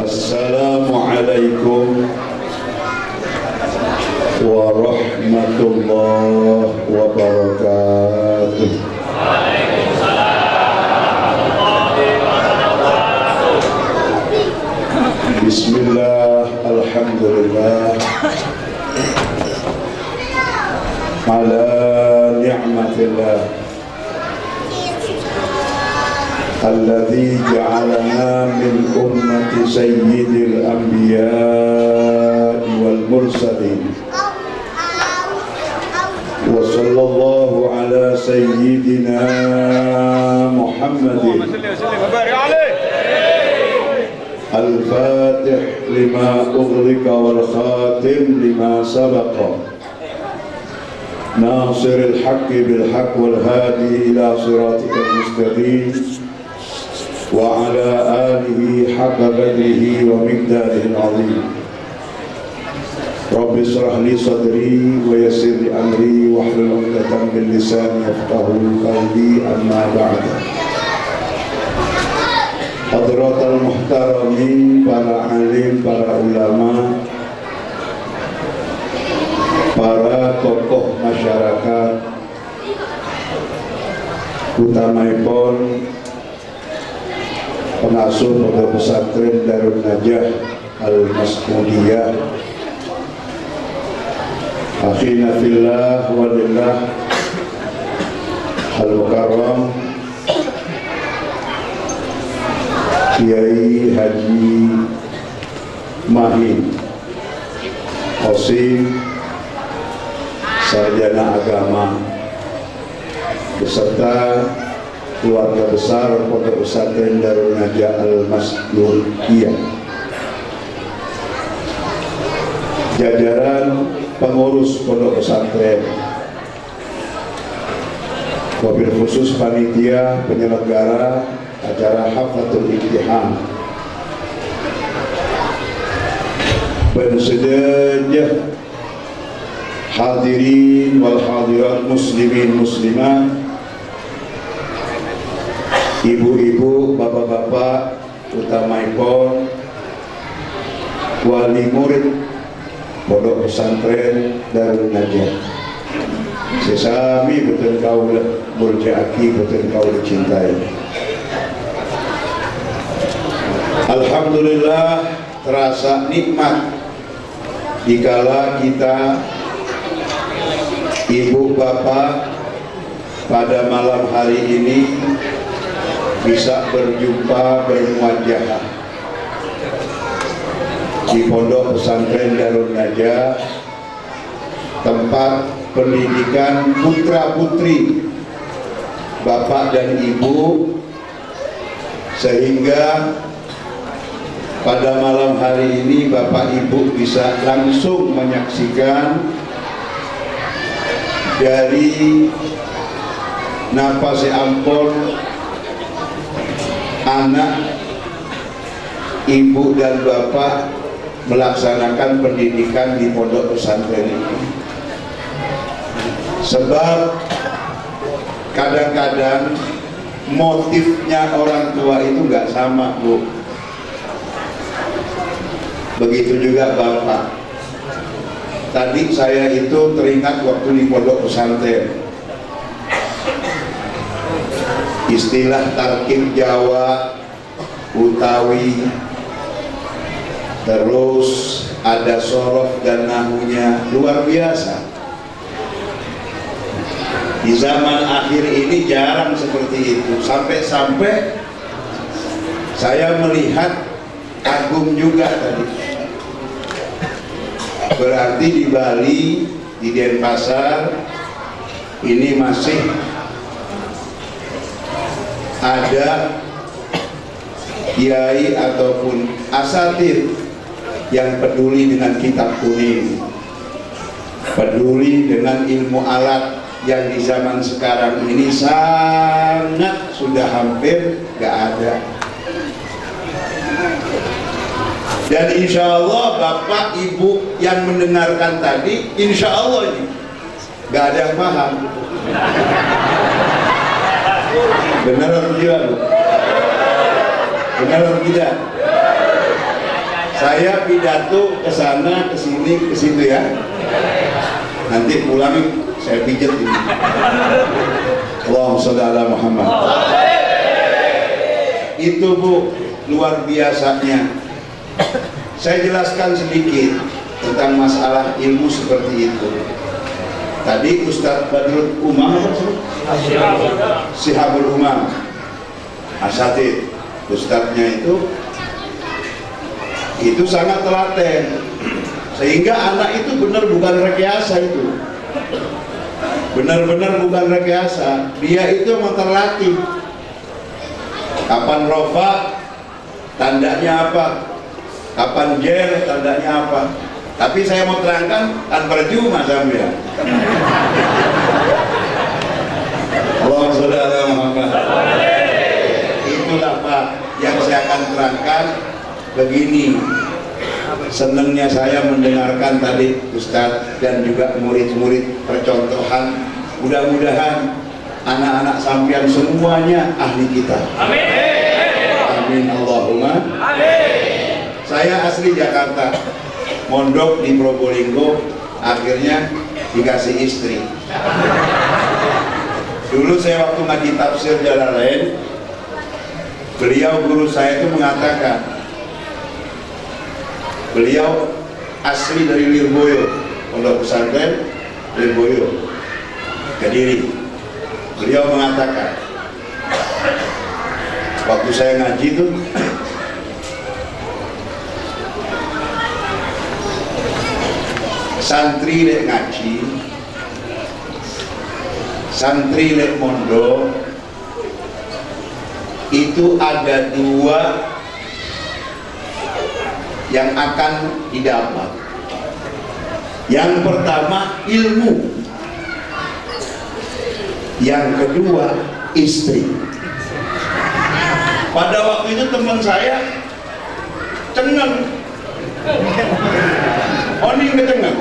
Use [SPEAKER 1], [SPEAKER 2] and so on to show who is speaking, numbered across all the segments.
[SPEAKER 1] Assalamualaikum warahmatullahi wabarakatuh. Bismillah, alhamdulillah, ala ni'matillah alladzi ja'alana min ummati sayyidil anbiya'i wal mursalin wa sallallahu ala sayyidina Muhammadin al-fatih lima ughliqa wal khatim lima sabaqa nasiril haqqi bil haqq wal hadi ila siratikal mustaqim wa ala alihi haqqa qadrihi wa miqdarihi al-azim. Rabbi shrah li sadri wa yassir li amri wahlul 'uqdatam min lisani yafqahu qawli, amma ba'd. Hadratul muhtaramin, para alim, para ulama, para tokoh masyarakat, utamaipun pengasuh Pondok Pesantren Darun Najah Al-Mas'udiyah, akhina fillah walillah al-mukarram Kiai Haji Mahin Qasim, sarjana agama, beserta keluarga besar Pondok Pesantren Darun Najah Al-Mas'udiyah, jajaran pengurus Pondok Pesantren, wabil khusus panitia penyelenggara acara Haflatul Imtihan, dan sedaya hadirin wal hadirat, muslimin muslimat, ibu-ibu, bapak-bapak, utamaipun wali murid Pondok Pesantren Darun Najah. Sesami betul kau murjaaki, betul kau cintai. Alhamdulillah, terasa nikmat dikala kita ibu bapak pada malam hari ini bisa berjumpa, bermuajahah di Pondok Pesantren Darun Najah, tempat pendidikan putra putri bapak dan ibu, sehingga pada malam hari ini bapak ibu bisa langsung menyaksikan dari nafas ampun anak ibu dan bapak melaksanakan pendidikan di Pondok Pesantren ini. Sebab kadang-kadang motifnya orang tua itu nggak sama, Bu. Begitu juga bapak. Tadi saya itu teringat waktu di Pondok Pesantren, istilah tarkib Jawa, Utawi, terus ada sorof dan nahunya luar biasa. Di zaman akhir ini jarang seperti itu, sampai-sampai saya melihat kagum juga tadi. Berarti di Bali, di Denpasar ini masih ada kiai ataupun asatid yang peduli dengan kitab kuning, peduli dengan ilmu alat yang di zaman sekarang ini sangat sudah hampir gak ada. Dan insya Allah bapak ibu yang mendengarkan tadi, insya Allah ini gak ada yang paham. Benar atau tidak? Benar atau tidak? Saya pidato ke sana, ke sini, ke situ ya. Nanti pulang saya pijet ini. Allahumma sholli ala Muhammad. Itu Bu, luar biasanya. Saya jelaskan sedikit tentang masalah ilmu seperti itu. Tadi Ustadz Badrul Umam, Sihabul Umam, Asatid, Ustadznya itu sangat telaten, sehingga anak itu benar bukan rekayasa itu, benar-benar bukan rekayasa. Dia itu memang terlatih. Kapan rofa, tandanya apa? Kapan jer, tandanya apa? Tapi saya mau terangkan, kan percuma sampai. Allahumma sholli ala Muhammad. Itulah Pak yang saya akan terangkan. Begini, senangnya saya mendengarkan tadi Ustadz dan juga murid-murid percontohan. Mudah-mudahan anak-anak sampean semuanya ahli kita. Amin. Amin Allahumma. Amin. Saya asli Jakarta, mondok di Probolinggo, akhirnya dikasih istri. Dulu saya waktu ngaji tafsir Jalalain, beliau guru saya itu mengatakan, beliau asli dari Lirboyo, pondok pesantren Lirboyo, Kediri. Beliau mengatakan, waktu saya ngaji itu, santri lek ngaji, santri lek mondok, itu ada dua yang akan didapat. Yang pertama ilmu, yang kedua istri. Pada waktu itu teman saya cengeng, oning kecengeng.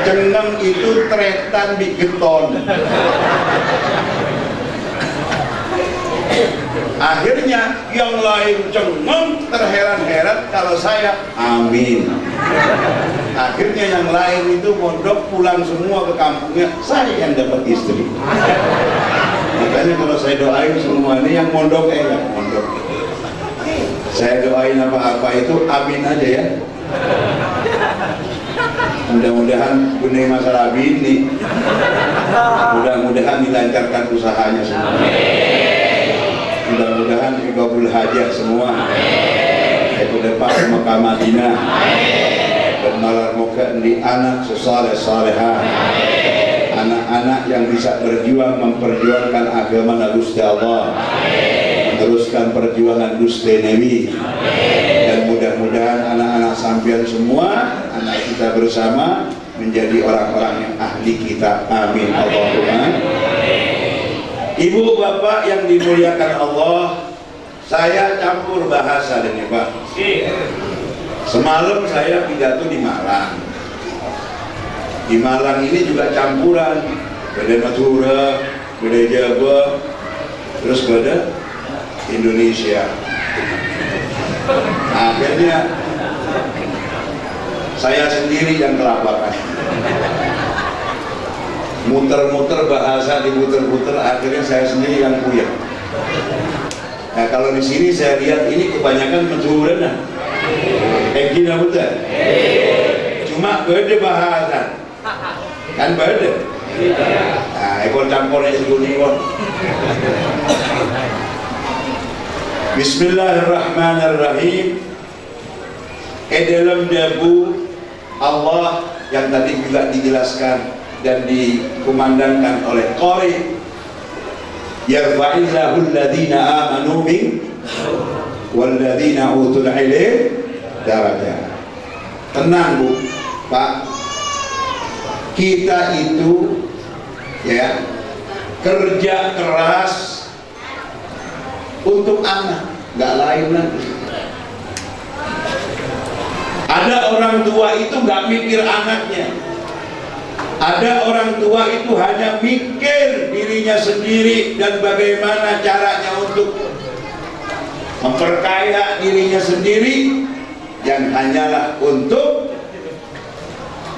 [SPEAKER 1] Cengeng itu tretan di geton. Akhirnya yang lain cengeng, terheran-heran kalau saya amin. Akhirnya yang lain itu mondok pulang semua ke kampungnya, saya yang dapat istri. Makanya kalau saya doain semua ini yang mondok yang mondok, saya doain apa-apa itu amin aja ya. Mudah-mudahan benih masalah bini, mudah-mudahan dilancarkan usahanya semua. Mudah-mudahan iqabul hajah semua. Itu depan Mekah Madinah. Dan malar moga di anak sesaleh-salehah. Anak-anak yang bisa berjuang memperjuangkan agama Gusti Allah. Meneruskan perjuangan Gusti Nabi. Dan mudah-mudahan anak-anak sampean semua, anak kita bersama menjadi orang-orang yang ahli kita. Amin Allahumma. Ibu bapak yang dimuliakan Allah, saya campur bahasa dengan Pak. Semalam saya pidato di Malang. Di Malang ini juga campuran, beda Madura, beda Jawa, terus beda Indonesia. Akhirnya saya sendiri yang kelabakan. Muter-muter bahasa, diputer-puter, akhirnya saya sendiri yang puyeng. Nah kalau di sini saya lihat ini kebanyakan Madura nah. Gina betul. Cuma beda bahasa. Kan beda. Nah, ekor campurnya segini kok. Bismillahirrahmanirrahim. Dalam dabu Allah yang tadi juga dijelaskan dan dikumandangkan oleh Qari, yarfa'illahu alladhina amanu min walladhina utul ilm darajat. Tenang Bu, Pak, kita itu ya kerja keras untuk anak, nggak lain lagi. Ada orang tua itu nggak mikir anaknya. Ada orang tua itu hanya mikir dirinya sendiri dan bagaimana caranya untuk memperkaya dirinya sendiri yang hanyalah untuk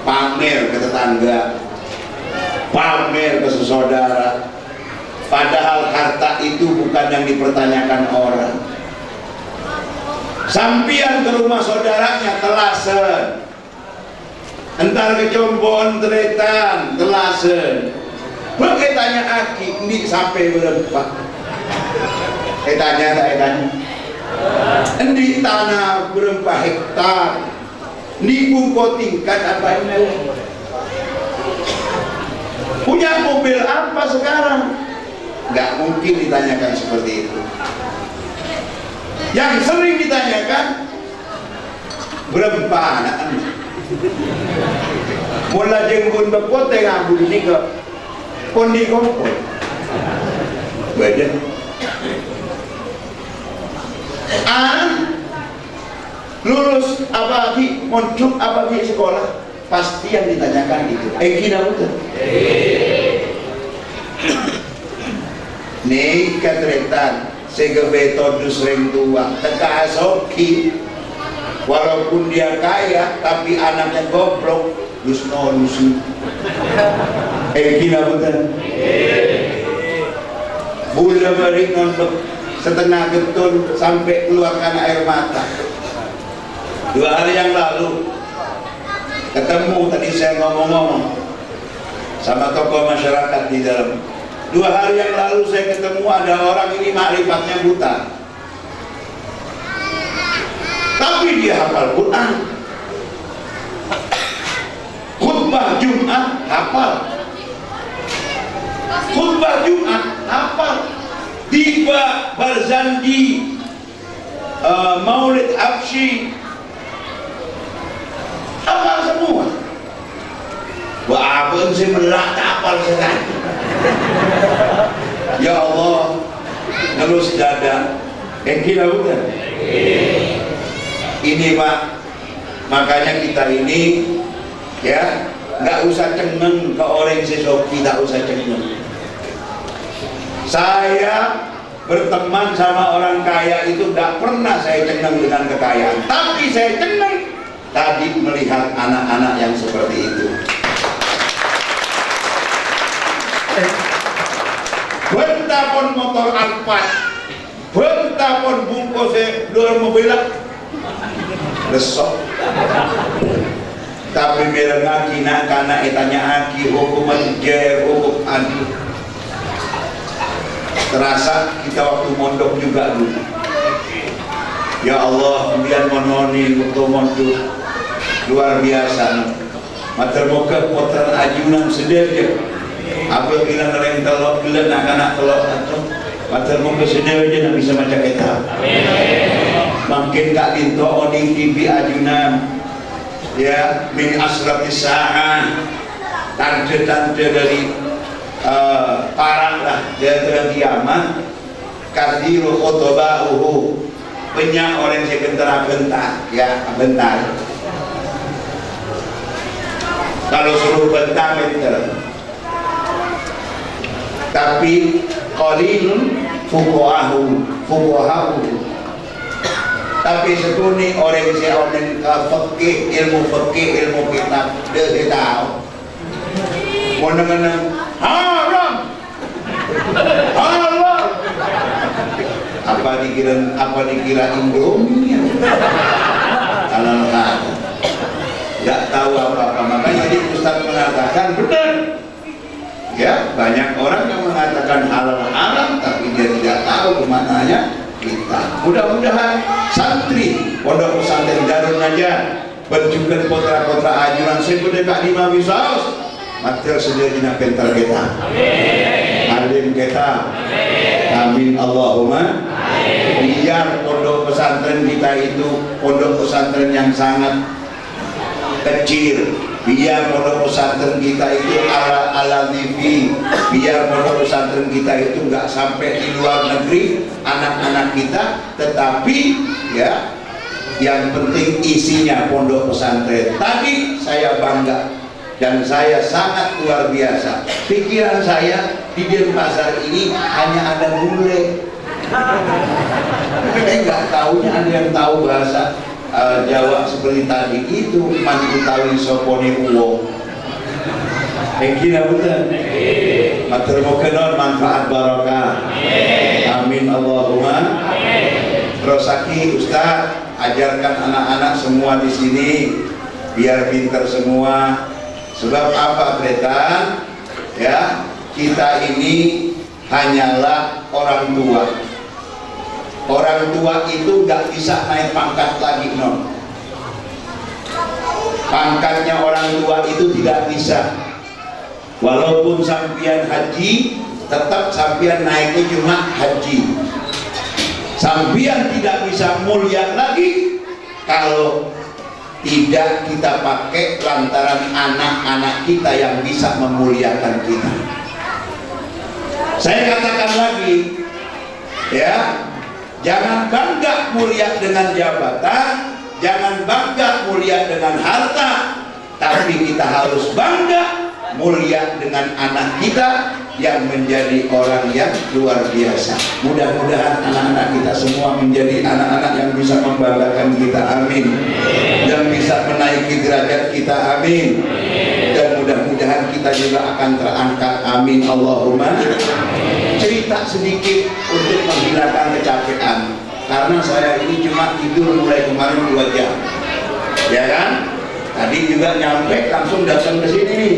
[SPEAKER 1] pamer ke tetangga, pamer ke saudara, padahal harta itu bukan yang dipertanyakan orang. Sampian ke rumah saudaranya telasen, entar kecombon teretan telasen, pakai tanya aki ini sampai berapa? Tanya tak tanya, di tanah berapa hektar, di bungko tingkat apa ini? Punya mobil apa sekarang? Nggak mungkin ditanyakan seperti itu. Yang sering ditanyakan, berapa anak anda? Mula jenggun berpote ngabul ini ke kondi kompor. Beda. Lulus apa lagi? Mondok apa lagi sekolah? Pasti yang ditanyakan itu. Kira betul. Nih katretan segebeto dus reng tua teka asoki, walaupun dia kaya tapi anaknya goblok lusno lusu. Kira betul. Bula beri nonton setengah getun sampai keluarkan air mata. 2 hari yang lalu ketemu, tadi saya ngomong-ngomong sama tokoh masyarakat di dalam. 2 hari yang lalu saya ketemu ada orang ini makrifatnya buta, tapi dia hafal Quran, khutbah Jumat hafal, khutbah Jumat hafal, tiba Barzandi, Maulid Absyi hafal semua. Wah, abang sih melak hafal sekali. Ya Allah, ngelus dada. Kira bukan? Ini Pak, makanya kita ini ya nggak usah cengeng ke orang sesoki, tak usah cengeng. Saya berteman sama orang kaya itu nggak pernah saya cengeng dengan kekayaan, tapi saya cengeng tadi melihat anak-anak yang seperti itu. Bentapon motor Alphard, bentapon bungkus dua mobil besok. Tapi bilang aki nak karena etanya aki hukum aja hukum adu. Terasa kita waktu mondok juga dulu. Ya Allah, kemudian mononi untuk mondok luar biasa. Mater moga potran ajunan sendiri. Apa bilang orang telok gelan anak telok atau mater moga sendiri aja nak bisa macam kita. Makin kak dinto oding TV ajunan. Ya, min asratis sa'ah, tanda-tanda dari parang lah dari kiamat. Kathiru khutba'uhu, banyak orang yang bentar-bentar, ya bentar. Kalau suruh bentar bentar, tapi qalilun fuqahahu. Tapi setuni orang yang fakih, ilmu kitab dia tahu. Mau nengen haram, apa dikira Indomie? Halal haram. Tidak tahu apa-apa, makanya jadi Ustaz mengatakan benar. Ya, banyak orang yang mengatakan halal haram, tapi dia tidak tahu kemananya kita. Mudah-mudahan santri pondok pesantren Darun Najah berjumlah putra-putra ajuran sebut dekat 5 wisaus material sedianya pentar kita. Amin kita. Amin Allahumma. Biar pondok pesantren kita itu pondok pesantren yang sangat kecil, biar pondok pesantren kita itu ala TV, biar pondok pesantren kita itu nggak sampai di luar negeri anak-anak kita, tetapi ya yang penting isinya pondok pesantren. Tadi saya bangga dan saya sangat luar biasa. Pikiran saya di Denpasar ini hanya ada bule, Nggak taunya ada yang tahu bahasa Jawa seperti tadi itu man utawi sopone uwo. Gila betul. Matur mukeun manfaat barokah. Amin Allahumma. Terus Aki Ustaz ajarkan anak-anak semua di sini biar pintar semua. Sebab apa Bretan? Ya, kita ini hanyalah orang tua. Orang tua itu nggak bisa naik pangkat lagi, non. Pangkatnya orang tua itu tidak bisa. Walaupun sampian haji, tetap sampian naiknya cuma haji. Sampian tidak bisa mulia lagi kalau tidak kita pakai lantaran anak-anak kita yang bisa memuliakan kita. Saya katakan lagi, ya, jangan bangga mulia dengan jabatan, jangan bangga mulia dengan harta, tapi kita harus bangga mulia dengan anak kita yang menjadi orang yang luar biasa. Mudah-mudahan anak-anak kita semua menjadi anak-anak yang bisa membanggakan kita, amin. Yang bisa menaiki derajat kita, amin. Dan mudah-mudahan kita juga akan terangkat, amin Allahumma. Cerita sedikit untuk menghilangkan kecapean, karena saya ini cuma tidur mulai kemarin 2 jam, ya kan? Tadi juga nyampe langsung datang ke sini nih.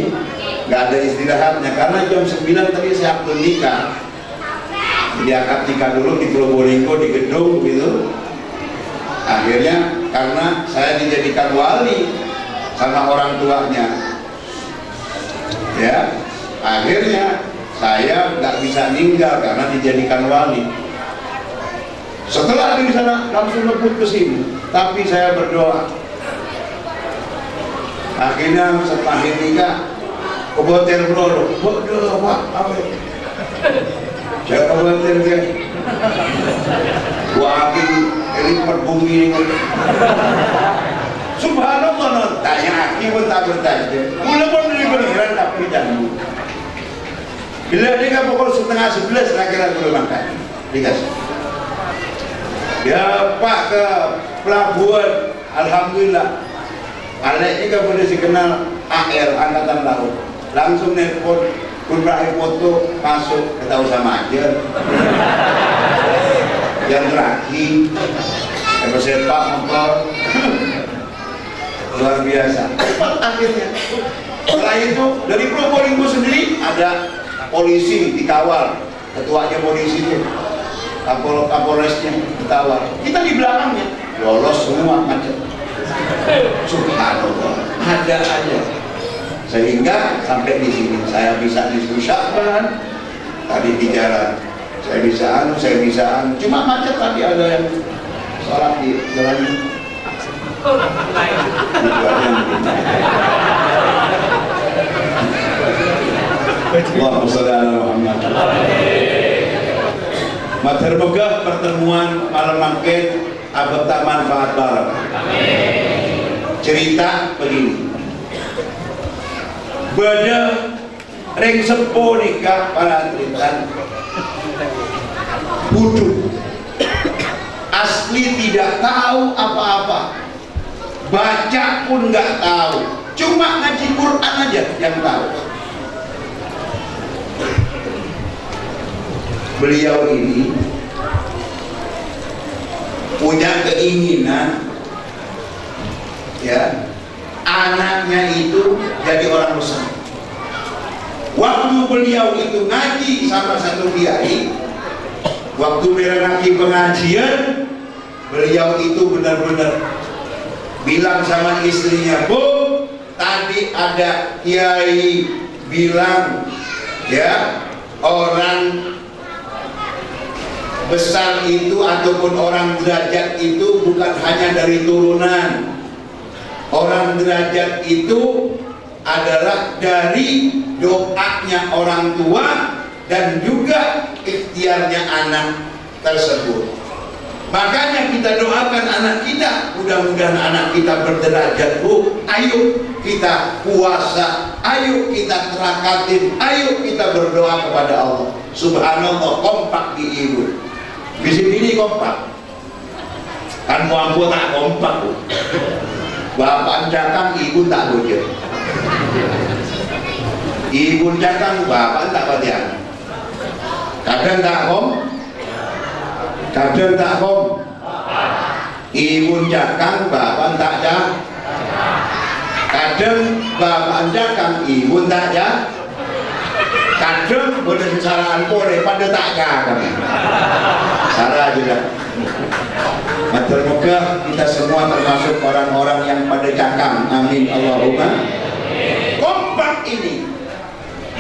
[SPEAKER 1] Nggak ada istirahatnya karena jam 9 tadi saya akad nikah. Jadi akad nikah dulu di Probolinggo di gedung gitu. Akhirnya karena saya dijadikan wali sama orang tuanya, ya akhirnya saya nggak bisa ninggal karena dijadikan wali. Setelah di sana langsung ngebut ke sini, tapi saya berdoa. Akhirnya setelah nikah keboter bro, bodoh pak, saya keboter kan, gua akhir lipat bumi ini, subhanallah, tanya akhir pun tak bertanya, mulai pun dari beneran tapi jangan, bila dia pukul 10:30 kira-kira belum makan, dikasih, ya pak ke pelabuhan, alhamdulillah, Alek ini kan boleh dikenal AR Angkatan Laut. Langsung nelpon, kunrahi foto masuk, ketahu sama aja. Yang terakhir, sepak motor, luar biasa. Akhirnya, setelah itu dari Probolinggo sendiri ada polisi dikawal, ketuanya polisi itu, Kapolresnya dikawal. Kita di belakangnya, lolos semua macet. Subhanallah, ada aja. Sehingga sampai di sini saya bisa disusahkan tadi di jalan, saya bisa anu, cuma macet tadi ada yang sholat di jalan itu. Allahumma sholli ala Muhammad. Matur megah pertemuan malam mangkin abad tak manfaat bareng. Cerita begini. Bada ring sepo nikah para tritan butuh asli tidak tahu apa-apa, baca pun nggak tahu, cuma ngaji Quran aja yang tahu. Beliau ini punya keinginan, ya, anaknya itu jadi orang besar. Waktu beliau itu ngaji sama satu kiai, waktu beliau ngaji pengajian, beliau itu benar-benar bilang sama istrinya, Bu, tadi ada kiai bilang, ya, orang besar itu ataupun orang derajat itu bukan hanya dari turunan. Orang derajat itu adalah dari doanya orang tua dan juga ikhtiarnya anak tersebut. Makanya kita doakan anak kita, mudah-mudahan anak kita berderajat, Bu. Ayo kita puasa, ayo kita terakatin, ayo kita berdoa kepada Allah. Subhanallah, kompak di ibu. Di sini kompak. Kan wampu tak kompak. Bapak cakang, ibu tak bocor. Ibu cakang, bapak tak batian. Kadang tak kadang tak Ibu cakang, bapak tak kadang bapak cakang, ibu tak kadang boleh kesalahan boleh pada tak kami salah juga. Matur muka kita semua termasuk orang-orang yang pada cakang, amin Allahumma. Kompak ini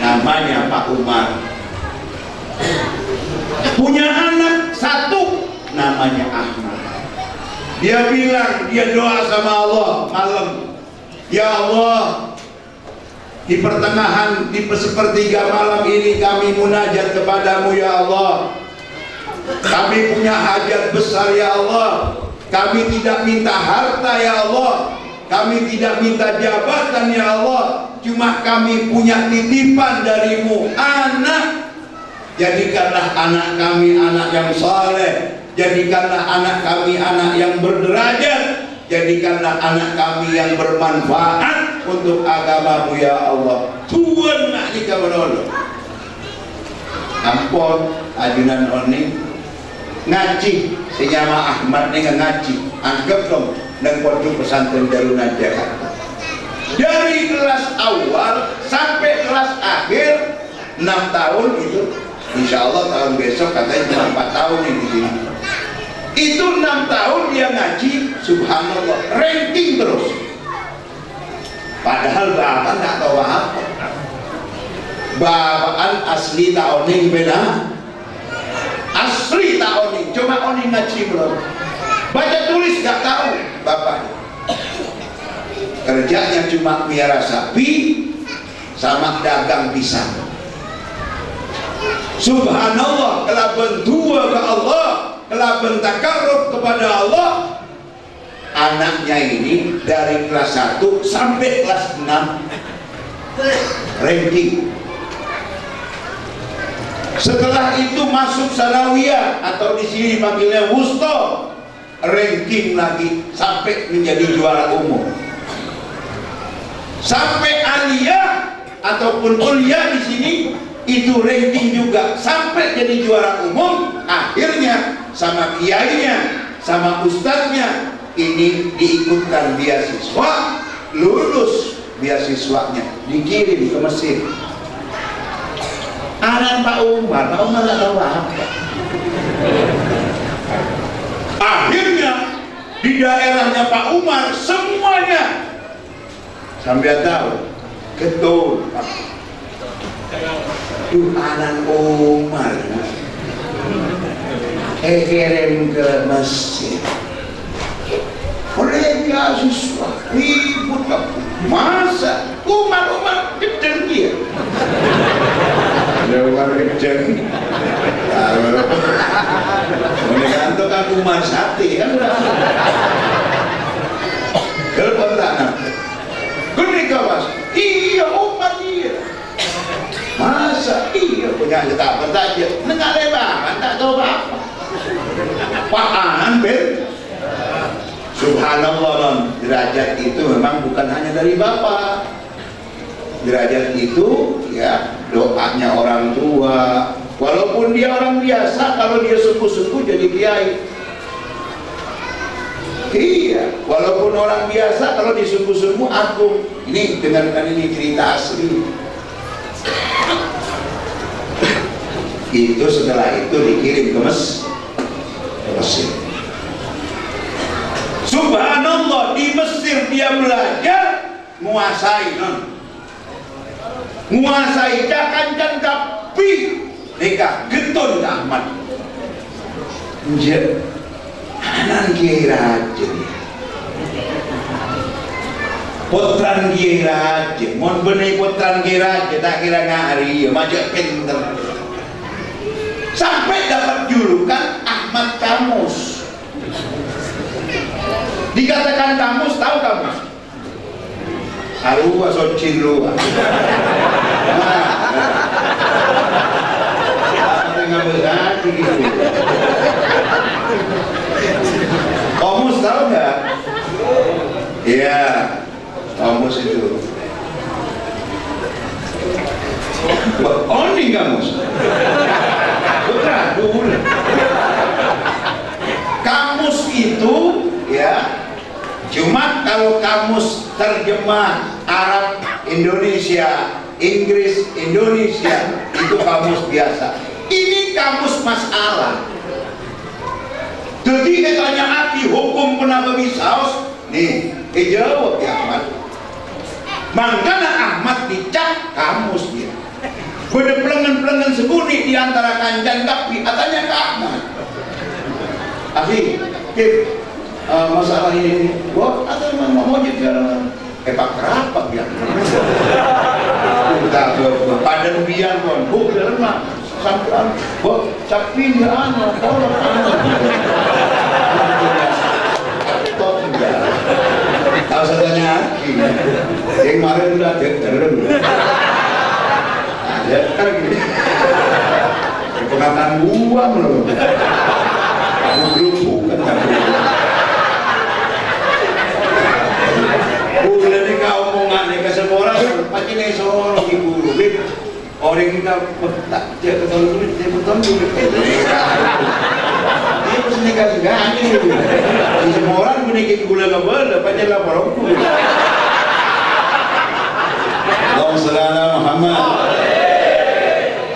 [SPEAKER 1] namanya Pak Umar, punya anak satu namanya Ahmad. Dia bilang, dia doa sama Allah malam, ya Allah, di pertengahan, di sepertiga malam ini kami munajat kepadamu ya Allah. Kami punya hajat besar ya Allah. Kami tidak minta harta ya Allah. Kami tidak minta jabatan ya Allah. Cuma kami punya titipan darimu, anak. Jadikanlah anak kami anak yang saleh. Jadikanlah anak kami anak yang berderajat. Jadikanlah anak kami yang bermanfaat untuk agamamu ya Allah. Tuhan nak nikah menolong. Ampun ajunan oni ngaji senyama Ahmad ni ngaji anggap dong dan pondok pesantren Darun Jakarta dari kelas awal sampai kelas akhir 6 tahun itu, insya Allah tahun besok katanya 4 tahun ini di sini. Itu 6 tahun dia ngaji, subhanallah, ranking terus. Padahal bapak tak tahu apa. Bapakan asli tahun ini beda. Asli tahun ini, cuma oni ngaji belum. Baca tulis gak tahu bapaknya. Kerjanya cuma piara sapi sama dagang pisang. Subhanallah, kelaban dua ke Allah, kelaban takarrub kepada Allah. Anaknya ini dari kelas 1 sampai kelas 6 ranking. Setelah itu masuk sanawiyah atau di sini panggilnya wusta, ranking lagi sampai menjadi juara umum. Sampai aliyah ataupun kuliah di sini itu ranking juga sampai jadi juara umum. Akhirnya sama kiainya, sama ustadznya ini diikutkan beasiswa, lulus beasiswanya, dikirim ke Mesir. Anak Pak Umar tak tahu apa. Akhirnya di daerahnya Pak Umar semuanya sampai tahu ketul. Tuh anak Umar kirim ke Mesir. Oleh beasiswa ribut masa Umar gedeng dia. Umar gedeng. Ini kantor kan Umar Sati kan. Kelpon tanah. Kenika mas, iya Umar iya. Masa iya punya tak bertaja. Nengah lebaran tak tahu apa. Pakan ber. Subhanallah non, derajat itu memang bukan hanya dari bapak. Derajat itu ya doanya orang tua. Walaupun dia orang biasa, kalau dia sungguh-sungguh jadi kiai. Iya, walaupun orang biasa kalau disungguh-sungguh agung. Ini dengarkan ini cerita asli. Itu setelah itu dikirim ke Mesir. Subhanallah, di Mesir dia belajar menguasai menguasai cakan kapi nikah getun Ahmad nje anan kira aja potran kira aja mon benih potran kira aja tak kira ngari majak pinter sampai dapat julukan Ahmad Kamus. Dikatakan kamus, tahu kamus? Arua socin luar. Apa ngambil hati gitu. kamus itu? Only kamus. Putra, dulu. Kamus itu ya, cuma kalau kamus terjemah Arab Indonesia, Inggris Indonesia itu kamus biasa. Ini kamus masalah. Jadi katanya arti hukum pernah saus nih, jawab ya Ahmad. Makanya Ahmad dicap kamus dia. Beda pelengan-pelengan sembunyi di antara kanjang tapi katanya ke Ahmad. Akhi, masalah ini, wah atau mau jadi pak kerapak ya. Kita padan biar kon, bu biar mah sampai, bu tapi dia anu, kalau anu. Tahu saja yang kemarin udah terus ada kan gini pengataan buang loh aku belum bukan udah nih kau omongan nih ke semua orang pasti nih seorang ibu orang kita tak dia ketemu duit dia betul duit dia mesti kasih gaji di semua orang menikah gula gabel dapatnya lapor aku Allahumma shalli ala Muhammad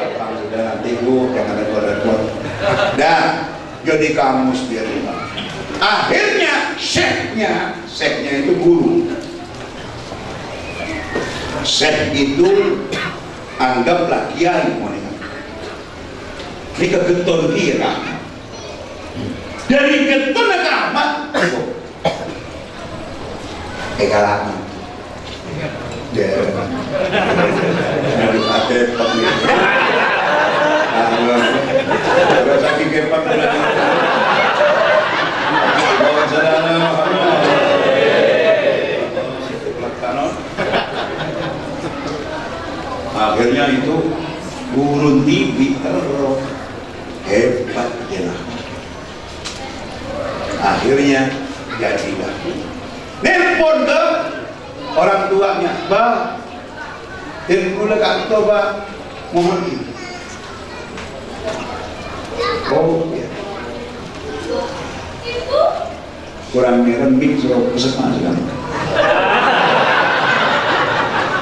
[SPEAKER 1] abang sudah nanti bu jangan rekod dan jadi kamus dia rumah akhirnya syekhnya itu guru syekh itu anggaplah kiai ini kegeton kira dari keton ke Ahmad kalangan dari ada kalau sakit kepak akhirnya itu turun TV hebat jelas akhirnya jadilah nelpon ke orang tuanya bah mula kantor bah mohon ini oh ya kurang merembing suruh peseman kan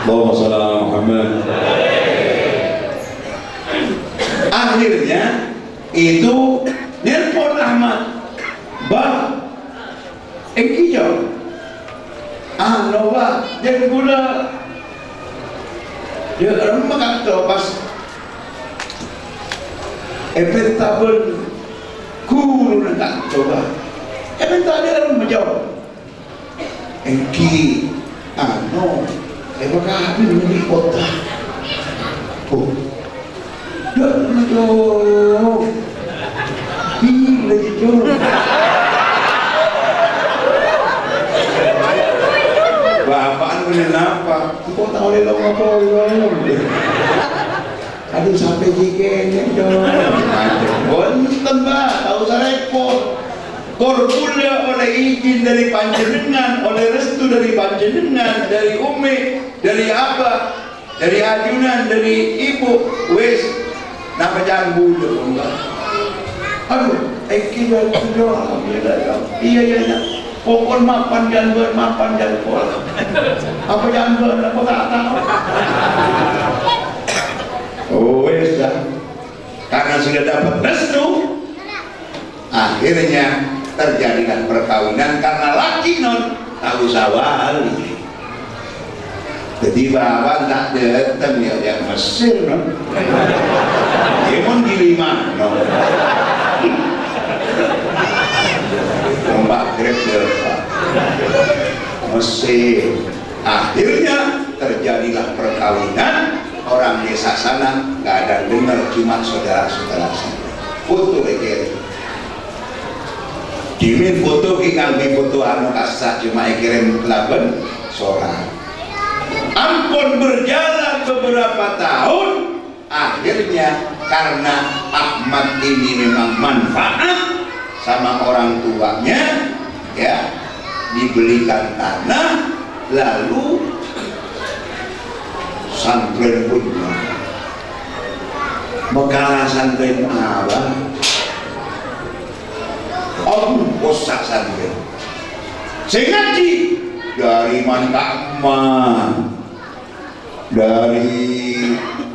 [SPEAKER 1] Allahumma shalli ala Muhammad akhirnya itu nelpon Ahmad bah engkijau bah dia gula dia orang mengatakan pas tabel guru nak coba tadi orang menjawab engki apakah habis menjadi kota oh jangan jauh bila jauh bapaan bener apa kok tahu dia apa aduh sampai jikenya dong bonten mbak tahu saya repot korpulnya oleh izin dari panjenengan oleh restu dari panjenengan dari umi dari abah dari ajunan dari ibu wes nama jangan bunuh enggak aduh eki alhamdulillah iya pokok mapan jangan apa jangan apa tak tahu oh wes dah karena sudah dapat restu akhirnya terjadilah perkawinan karena laki non tahu sawal jadi bapak tak datang ya yang Mesir non dia pun di lima non Mbak Greg Mesir akhirnya terjadilah perkawinan orang desa sana nggak ada dengar cuma saudara-saudara saja foto ekir dimin foto kita foto anu kasat cuma kirim laban seorang ampun berjalan beberapa tahun akhirnya karena Ahmad ini memang manfaat sama orang tuanya ya dibelikan tanah lalu santren pun bekalan santren apa? Om posak santren saya ngaji dari Mantakman, dari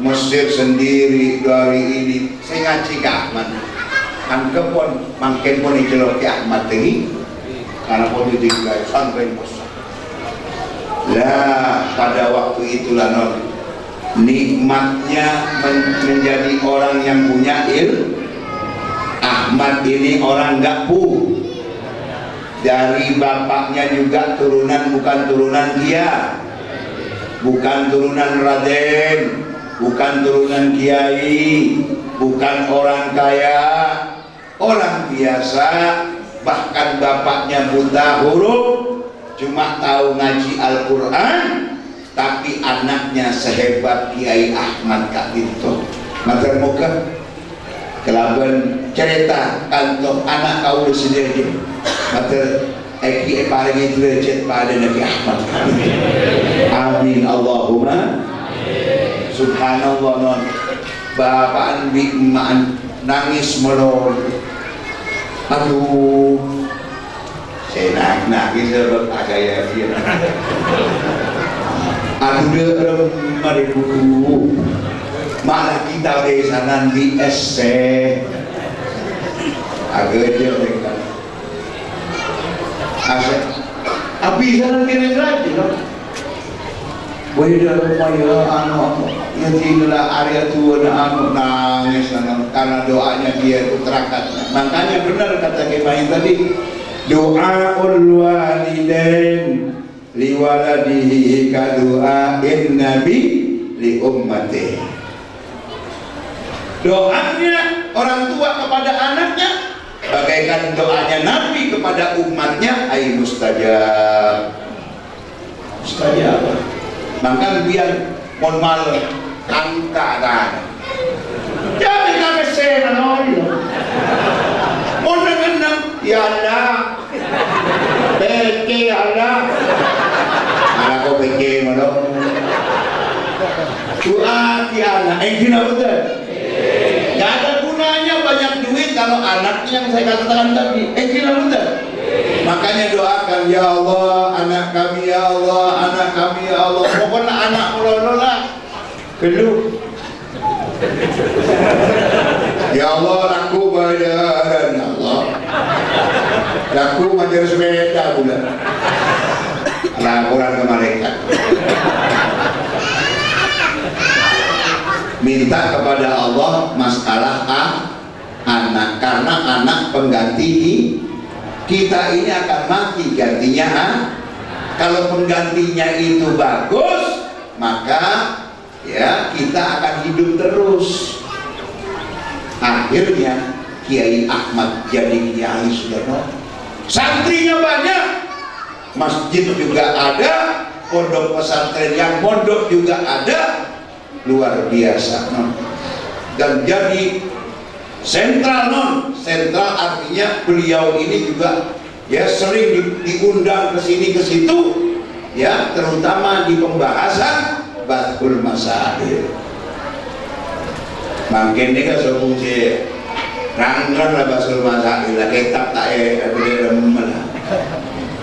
[SPEAKER 1] Mesir sendiri, dari ini saya ngaji ke Ahmad angka pun makin pun dicelok ke Ahmad ini karena pun itu juga santren posak lah. Pada waktu itulah nikmatnya menjadi orang yang punya ilmu. Ahmad ini orang nggak dari bapaknya juga turunan, bukan turunan dia, bukan turunan Raden, bukan turunan kiai, bukan orang kaya, orang biasa. Bahkan bapaknya buta huruf, cuma tahu ngaji Al-Quran, tapi anaknya sehebat Kiai Ahmad Kak Binto. Mater muka kelaban cerita kantor anak kau sendiri mater eki paling derajat pada Nabi Ahmad. Amin Allahumma subhanallah. Non bapaan bi emaan nangis melon. Aduh saya nangis sebab agaya dia. Aduh dia mariku malah kita besanan di SC agak dia mereka asyik abis sana kira lagi loh. Weda rumah anu ya tidaklah area tua anu nangis karena doanya dia itu terangkat. Makanya benar kata Kiai tadi, doaul walidain liwaladihi kadu'ain nabi li ummatihi. Doanya orang tua kepada anaknya bagaikan doanya Nabi kepada umatnya, ay mustajab. Mustajab. Maka biar mon mal kantaran. Jadi kami senan mon dengan ya Allah. Peke Allah. Ala ko peke malo. Doa ti Allah. Gina betul. Gak ada gunanya banyak duit kalau anaknya yang saya katakan tadi. Gila betul. Makanya doakan, ya Allah anak kami, ya Allah anak kami, ya Allah. Pokoknya anak mulai lah keluh. Ya Allah laku bayaran, ya Allah laku majar sepeda bulan laporan ke malaikat. Minta kepada Allah masalah anak, karena anak pengganti kita ini akan mati, gantinya kalau penggantinya itu bagus maka ya kita akan hidup terus. Akhirnya Kiai Ahmad jadi kiai sudah, santrinya banyak, masjid juga ada, pondok pesantren yang pondok juga ada, luar biasa. Dan jadi sentral sentral artinya beliau ini juga ya sering diundang ke sini ke situ ya, terutama di pembahasan Bathul Masail. Makin ini kan sebut rangkang lah Bathul Masail lah, kitab tak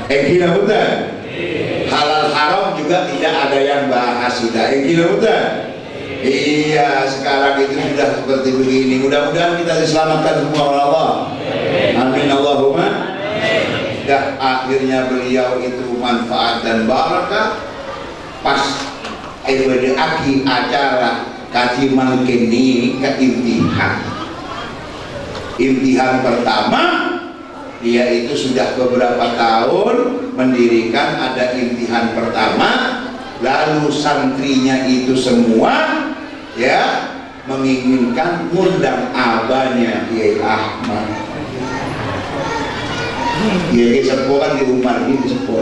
[SPEAKER 1] gila betul. Halal haram juga tidak ada yang bahas sudah. Gila betul. Iya, sekarang itu sudah seperti begini. Mudah-mudahan kita diselamatkan semua oleh Allah. Amin Allahumma. Dan akhirnya beliau itu manfaat dan barakah. Pas aki acara kaji mangkin ini ke imtihan. Imtihan pertama, dia itu sudah beberapa tahun mendirikan ada imtihan pertama. Lalu santrinya itu semua ya menginginkan undang abahnya Kiai Ahmad. Kiai sepuh kan di Umar ini sepuh.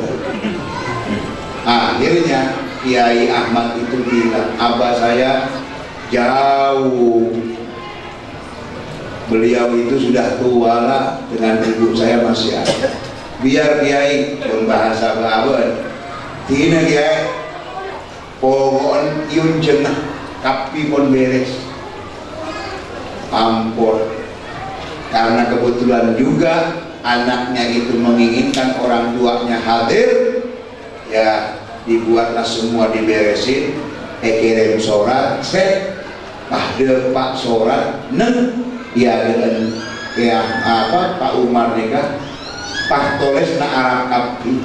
[SPEAKER 1] Akhirnya Kiai Ahmad itu bilang, abah saya jauh, beliau itu sudah tua lah, dengan ibu saya masih ada. Biar Kiai berbahasa Bawen, tina Kiai Pokoknya yun jenah kapi pun beres. Ampun, karena kebetulan juga anaknya itu menginginkan orang tuanya hadir, ya dibuatlah semua diberesin, kirim surat, ada Pak surat, ya dengan ya apa Pak Umar nikah, Pak tulis na Arab kapi.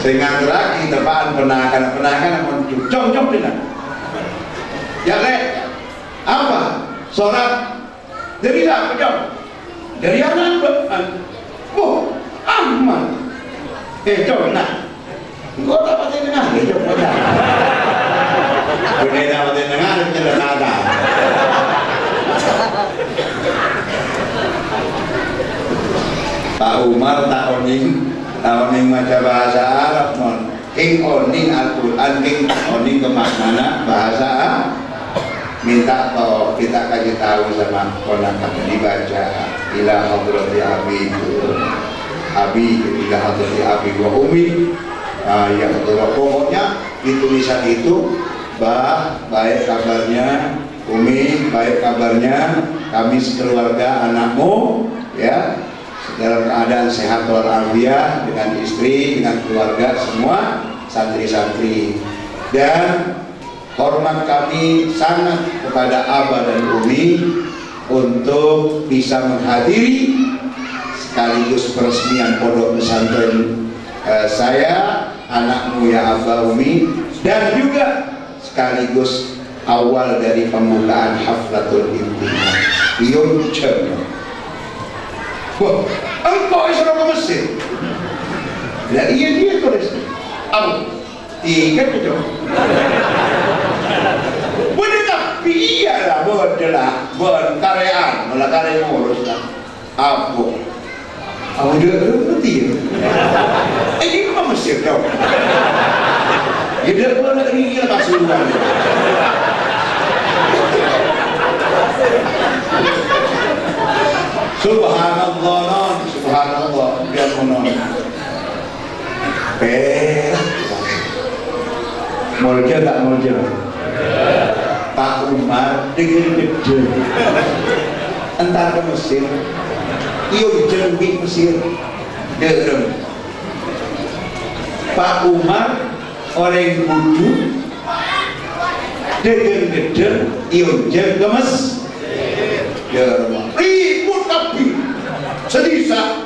[SPEAKER 1] Sehingga lagi tepaan penahakan jom dengan ya lek apa surat dari apa jom dari anak oh aman jom nah kau dapat dengar jom benar benar dapat dengar jelas ada Pak Umar tak oning macam bahasa Arab non king oning Al-Quran king oning kemaknaan bahasa Arab minta toh kita kasih tahu sama ponakan dibaca ila hadrati abi ila hadrati abi wa umi ya pokoknya di tulisan itu baik kabarnya umi baik kabarnya kami sekeluarga anakmu ya dalam keadaan sehat walafiat dengan istri dengan keluarga semua santri-santri dan hormat kami sangat kepada Abah dan Umi untuk bisa menghadiri sekaligus peresmian pondok pesantren saya, anakmu ya Abah Umi, dan juga sekaligus awal dari pembukaan haflatul imtihan. Yum cem. Wah, engkau Isra ke Mesir. Lah iya dia tulis. Tiga itu. Bener tapi iyalah bener karyaan malah karya ngurus lah apa dia ngerti ya ini apa Mesir dong ya dia boleh ini lah Pasuruan subhanallah subhanallah dia monon mulja tak mulja Pak Umar dengan gede entar ke Mesir iyo jelmi Mesir derem Pak Umar orang budu dengan gede iyo jel ke Mesir derem ribut kapi sedisa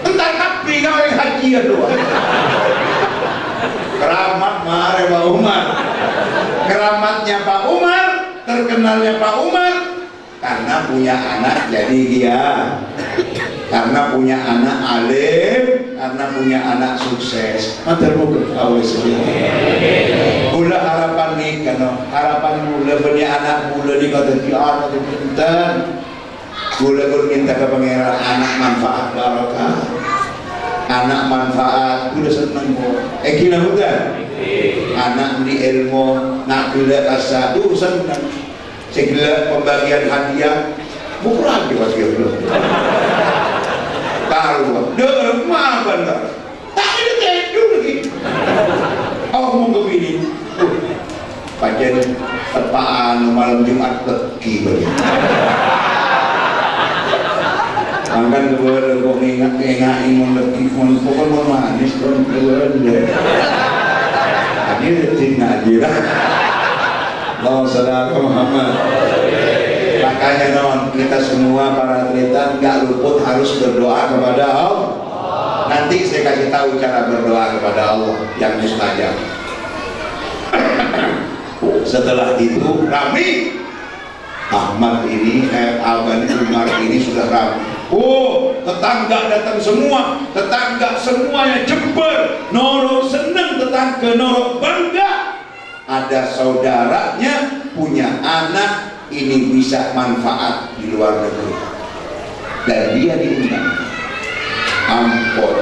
[SPEAKER 1] entar kapi kau yang hajian doang keramat mare Pak Umar keramatnya Pak Umar terkenalnya Pak Umar karena punya anak jadi dia karena punya anak alim karena punya anak sukses matur muga awes gula harapan nih karena harapan gula punya anak gula di kota anak pintar gula minta ke pangeran anak manfaat barokah anak manfaat gula seneng kira bukan anak di ilmu nak gula asa seneng segala pembagian hadiah murah di wajib lo taruh dengar maafkan tak tapi dia dulu lagi oh mau ke sini pajen tepaan malam Jumat legi bagi angkan kebetulan kok ingat imun legi pokoknya mau manis kan kebetulan ini rutin ngaji lah Allahumma sholli ala Muhammad. Makanya kita semua para atletan nggak luput harus berdoa kepada Allah. Nanti saya kasih tahu cara berdoa kepada Allah yang mustajab. Setelah itu kami Ahmad ini, Abang Umar ini sudah ramai. Oh, tetangga datang semua, tetangga semuanya jember, Noro senang, tetangga Noro bangga. Ada saudaranya punya anak ini bisa manfaat di luar negeri dan dia diundang. Ampun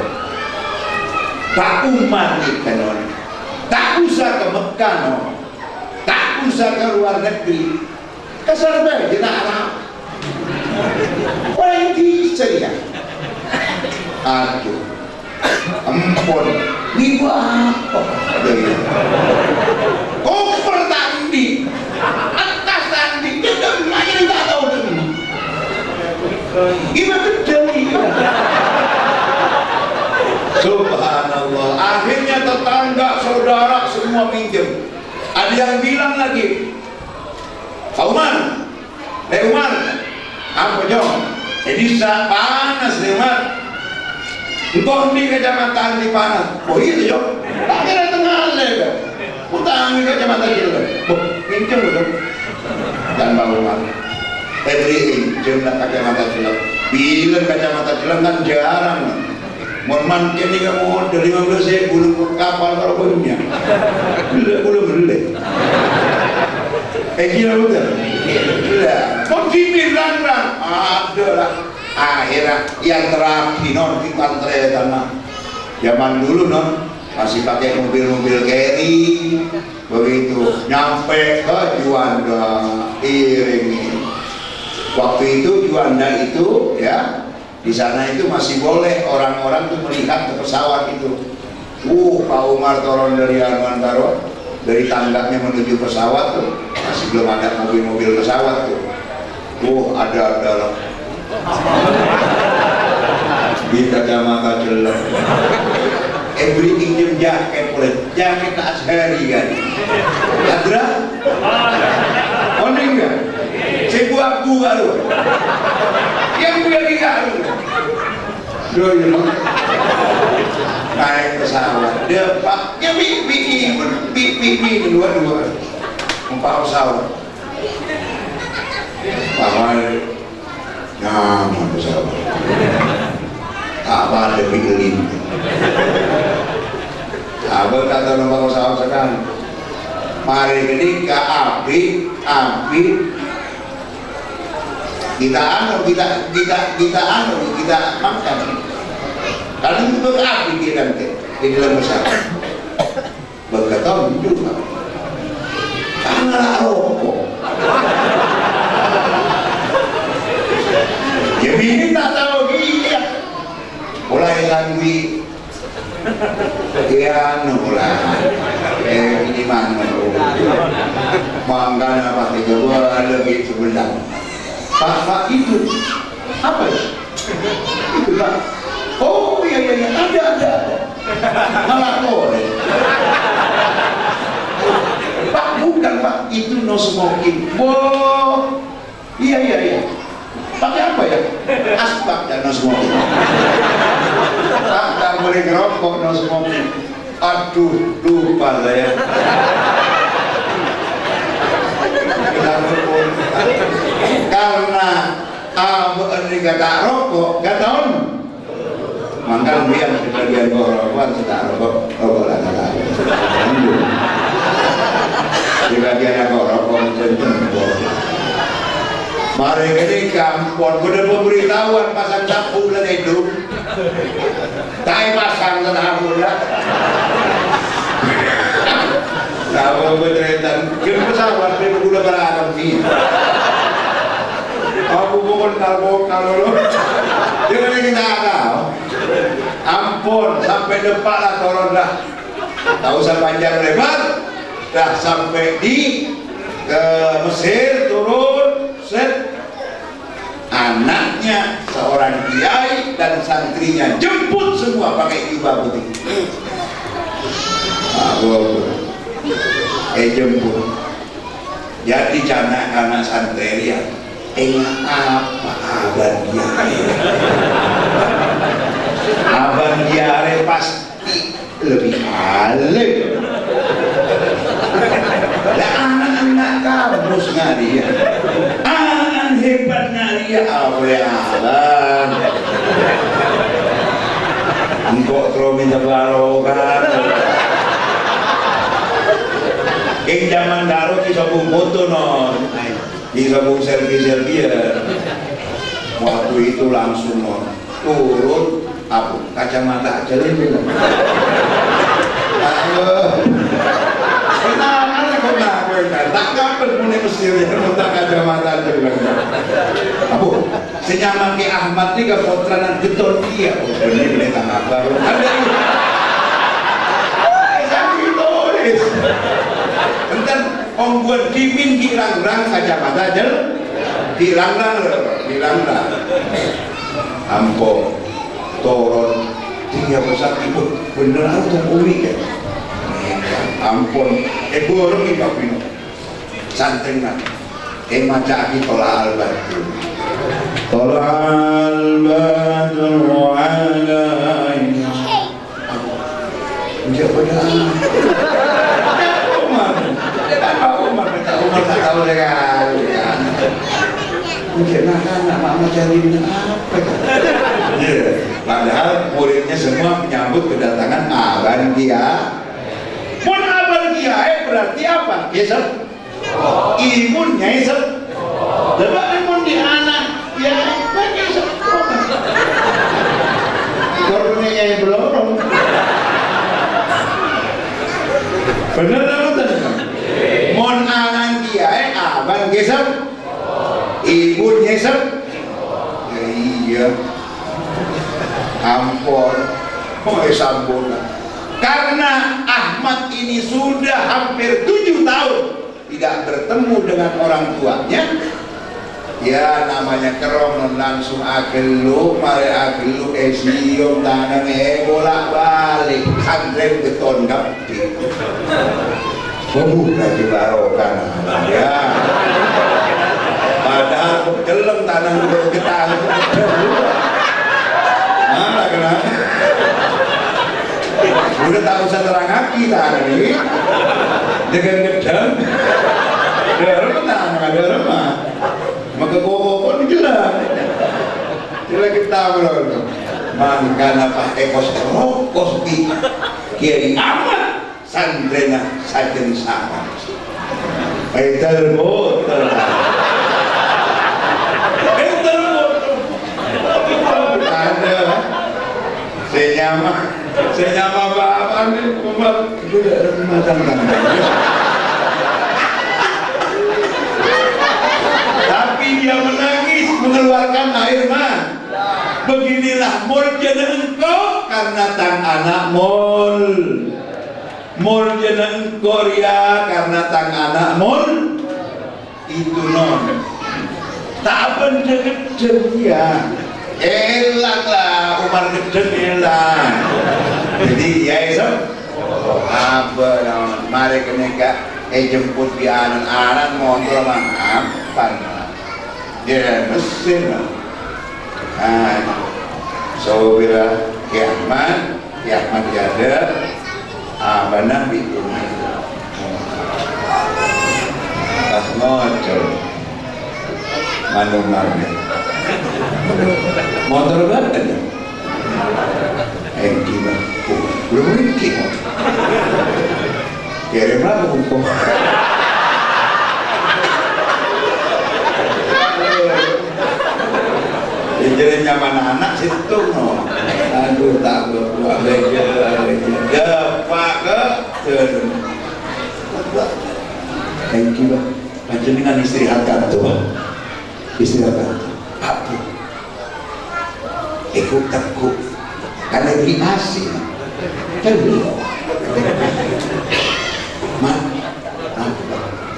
[SPEAKER 1] Pak Umar nih kanon tak usah ke Mekah tak usah ke luar negeri kasar banget jenak Arab orang bisa ya aduh ampun Ibu apa? Koper tadi, atas tadi, kita lagi nggak tahu lagi. Ibu betul. Subhanallah. Akhirnya tetangga, saudara semua minjem. Ada yang bilang lagi, Pak Umar, Umar, apa Jom? Jadi panas Umar. Engkau di kecamatan di panas. Oh iya Jom. Tak kira tengah lebar. Utang di kecamatan kita. Oh, minjem betul. Dan Pak Umar. Every jumlah kacamata Cilang. Bila kacamata Cilang kan jarang. Mohon kini kamu dari 15 belum kapal kalau punya. Belum beli. Kira betul. Tidak. Kau bilang ada lah. Akhirnya yang terakhir non kita tanah. Zaman dulu non masih pakai mobil-mobil carry. Begitu nyampe ke Juanda iringi. Waktu itu Juanda itu ya. Di sana itu masih boleh orang-orang tuh melihat ke pesawat itu. Pak Umar turun dari Armantaro, dari tangganya menuju pesawat tuh masih belum ada mobil-mobil pesawat tuh. Ada loh. Di kacamata Cilang. Everything jam jaket boleh, jaket ashari kan. Adra? Oning kan? Sebuah buah loh. Yang gue lihat dulu naik pesawat depaknya bibi dua-dua empat pesawat bahwa nyaman pesawat apa ada bikin apa kata nomor pesawat sekarang mari ini ke api kita makan karena itu berapi kita di dalam pesawat berketon juga karena rokok ya bini tak tahu dia mulai lagi ya mulai ini mana mangga apa tiga buah lebih sebentar Pak itu apa ya? Itu Pak. Oh iya ada. Malah boleh. Pak bukan Pak, itu no smoking. Iya. Pakai apa ya? Asbak dan no smoking. Pak tak boleh ngerokok no smoking. Aduh lupa lah ya. Karena ini kata rokok, kata on maka biar sebagian rokok sudah rokok lah kata sebagian rokok mari ini kampung udah pemberitahuan pasang sapu dan itu tak pasang sapu lah kalau bercerita kita pesawat itu udah beragam sih aku bukan kalau jangan kita tahu ampun sampai depan lah turun dah tak usah panjang lebar dah sampai di ke Mesir turun set anaknya seorang kiai dan santrinya jemput semua pakai jubah putih jemput jadi anak santri ya apa abang diare pasti lebih alim lah anak-anak kampus ngaria anak hebat ngaria awalan engkau terus minta barokah yang zaman dahulu bisa foto non bisa selfie waktu itu langsung non turun apa kacamata aja lebih tak kapan mulai Mesir ya minta kacamata aja apa senyaman ke Ahmad ini ke potranan geton dia ini tanah baru ada wis. Enten ongguan dimin kirang-kirang kacamata jel. Hilang-lang. Ampun. Turun 3 besar ibu bener aku umi kan. Ampun. Borong iki Pak Pino. Santengan. Maca aki tola al-badru. Tola al-badru alaina. Enggak benar. Umar tak tahu sekali. Mungkin anak mama cari apa kan? Padahal muridnya semua menyambut kedatangan Aban Kia. Mun Aban Kia berarti apa? Isep. Imunnya isep. Coba imun di anak ya banyak isep. Korunnya belum. Bener apa betul? Mun anak Kia Aban Isep. Ibu nyesep ya iya ampun sambunan karena Ahmad ini sudah hampir 7 tahun tidak bertemu dengan orang tuanya ya namanya kerong langsung agelu mari agelu siom tanang bolak balik santren beton gapti lagi barokan ya padahal kelem tanah getah mana kena udah tak usah terang aki tanah ini dengan gedang derem tanah ada remah maka koko jelas jelas kita belum mangkana pak ekos rokos di kiai amat sandrena sajen sama Aital motor senyama bapak nih umat tapi dia menangis mengeluarkan air mata beginilah murjana engkau karena tang anak murjana engkau ya karena tang anak itu non tak benda-benda ya elang lah Umar gedeng elang jadi ya isem apa mari keneka jemput di anan motor mah apa dia mesin so bila kiamat ada benar itu ngocor manung-manung motor banget ada gimana belum mungkin kirim lah hukum jadi nyaman anak situ no aduh takut pak ke gimana macam dengan istirahat kantor apa ikut takut karena beli asing kan beliau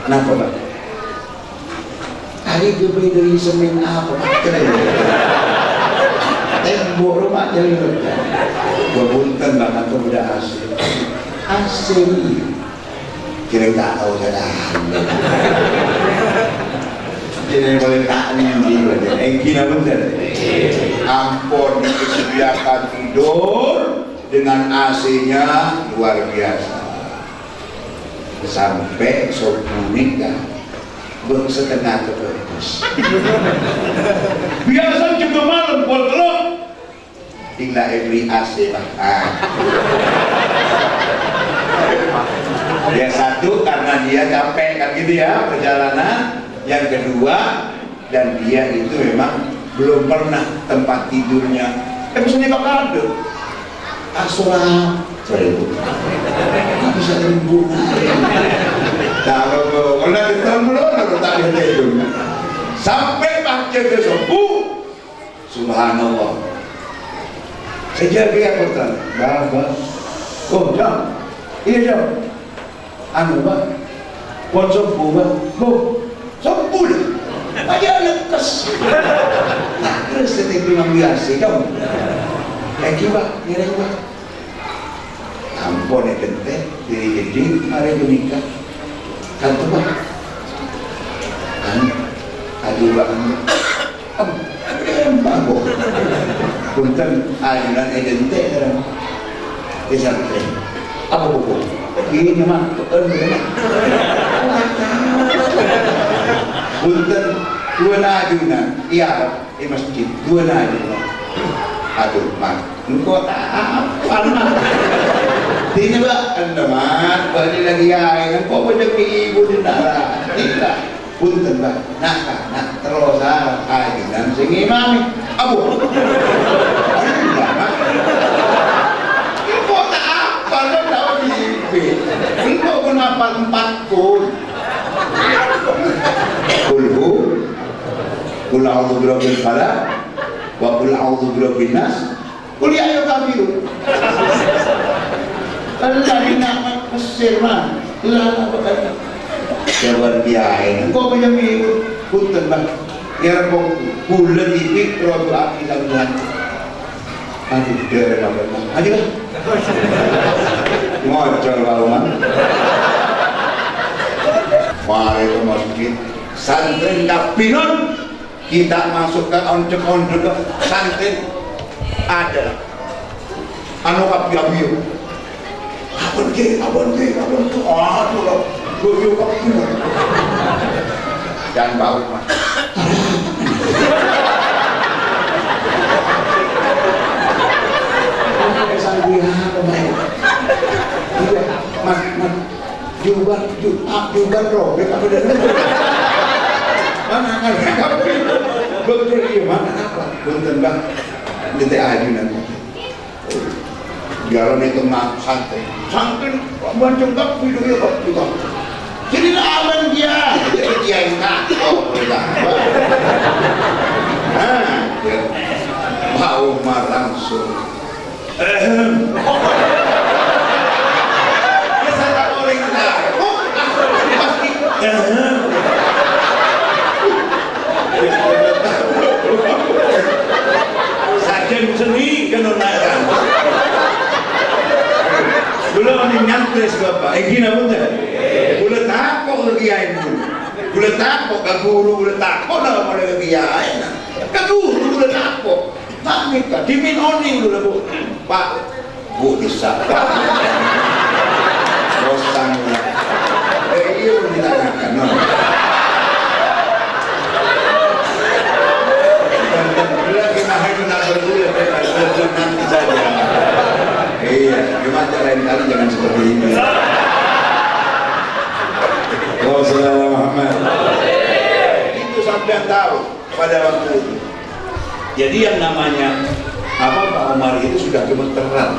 [SPEAKER 1] kenapa Pak? Hari gue dari semen apa tembok rumah jadi gue bunten banget tuh udah asing kira tak tahu saya jadi boleh tak nih gila bener ampun disediakan tidur dengan AC-nya luar biasa sampai sopunik kan setengah kebetus biasa juga malam pol telur tinggal beli AC lah yang satu karena dia capek kan gitu ya perjalanan yang kedua dan dia itu memang belum pernah tempat tidurnya misalnya bakal ada asuran seribu nggak bisa ribu kalau kita belum tak ada tidurnya sampai baca ke sembuh subhanallah sejak dia kota bapak jam iya jam anu Pak, buat sembuh Pak, bu, sembuh deh, aja lekas, nah terus seperti memang biasa kamu, Pak, kira Pak, ampun ya kente, jadi hari menikah, kan tuh Pak, aduh Pak, Pak, punten ayunan edente kan, disante, apa buku? Ini mah, punten dua ayunan, iya, di masjid dua ayunan, aduh Mak, engkau apa Mak? Ini Pak, anda Mak, balik lagi ya, engkau banyak ibu di nara, tidak. Punten Pak, nak terus ayunan sing imami abu enggak Pak kok tak apa lo tahu di engkau kenapa 4 kulhu kul a'udzu birabbil falaq wa kul a'udzu birabbin nas kul ya ayyuhal kafirun alladzina Mesir mah lah apa jawaban kiai kok punya minggu punten Bang ya kok bulan ini produk api sambilan aduh dia apa aja lah ngocor lauman mari ke masjid santri kapinun kita masukkan oncek-oncek santri ada anu kapi-api abon ke aduh loh gue kapinun dan bau Mas juga robek apa dan mana kan betul iya mana apa punten Bang nanti ayunan biaran itu mak santai macam kap video kap juga jadi aman dia jadi dia yang takut mau langsung sajen seni kenonakan belum nyantres Bapak gini apa boleh takut ke kiai boleh takut ke guru boleh takut lah pada kiai ke guru boleh takut tak minta dimin oning dulu Bu Pak Bu bisa Pak bosan iya belum ditanyakan lagi mahal itu nak berdua nanti saja iya gimana lain kali jangan seperti ini Wassalamualaikum Muhammad itu sampai tahu pada waktu itu jadi yang namanya Pak Umar itu sudah gemeteran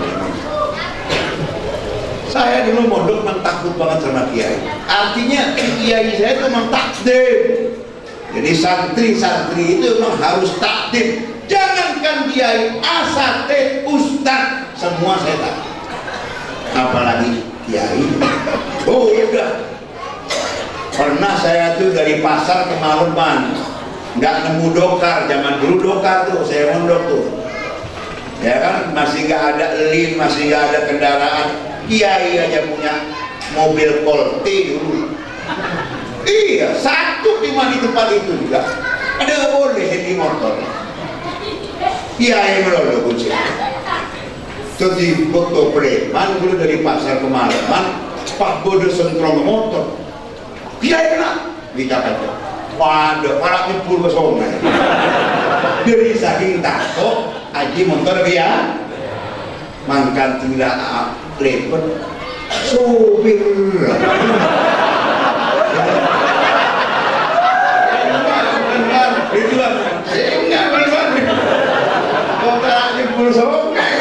[SPEAKER 1] saya dulu mondok memang takut banget sama kiai artinya kiai saya itu memang takdim jadi santri-santri itu memang harus takdim jangankan kiai asatid ustaz semua saya takut apalagi kiai udah pernah saya tuh dari pasar ke Maluman nggak nemu dokar zaman dulu dokar tuh saya mondok tuh ya kan masih nggak ada lin masih nggak ada kendaraan kiai aja punya mobil Colte dulu iya satu di tempat itu juga ada boleh di motor kiai melolo kunci jadi foto preman dulu dari pasar ke Maluman Pak Bodo sentrong motor kiai kena dikatakan waduh para nyebur ke sungai dari saking takut aji motor dia mangkan tidak lepet supir itu lah enggak benar kota nyebur sungai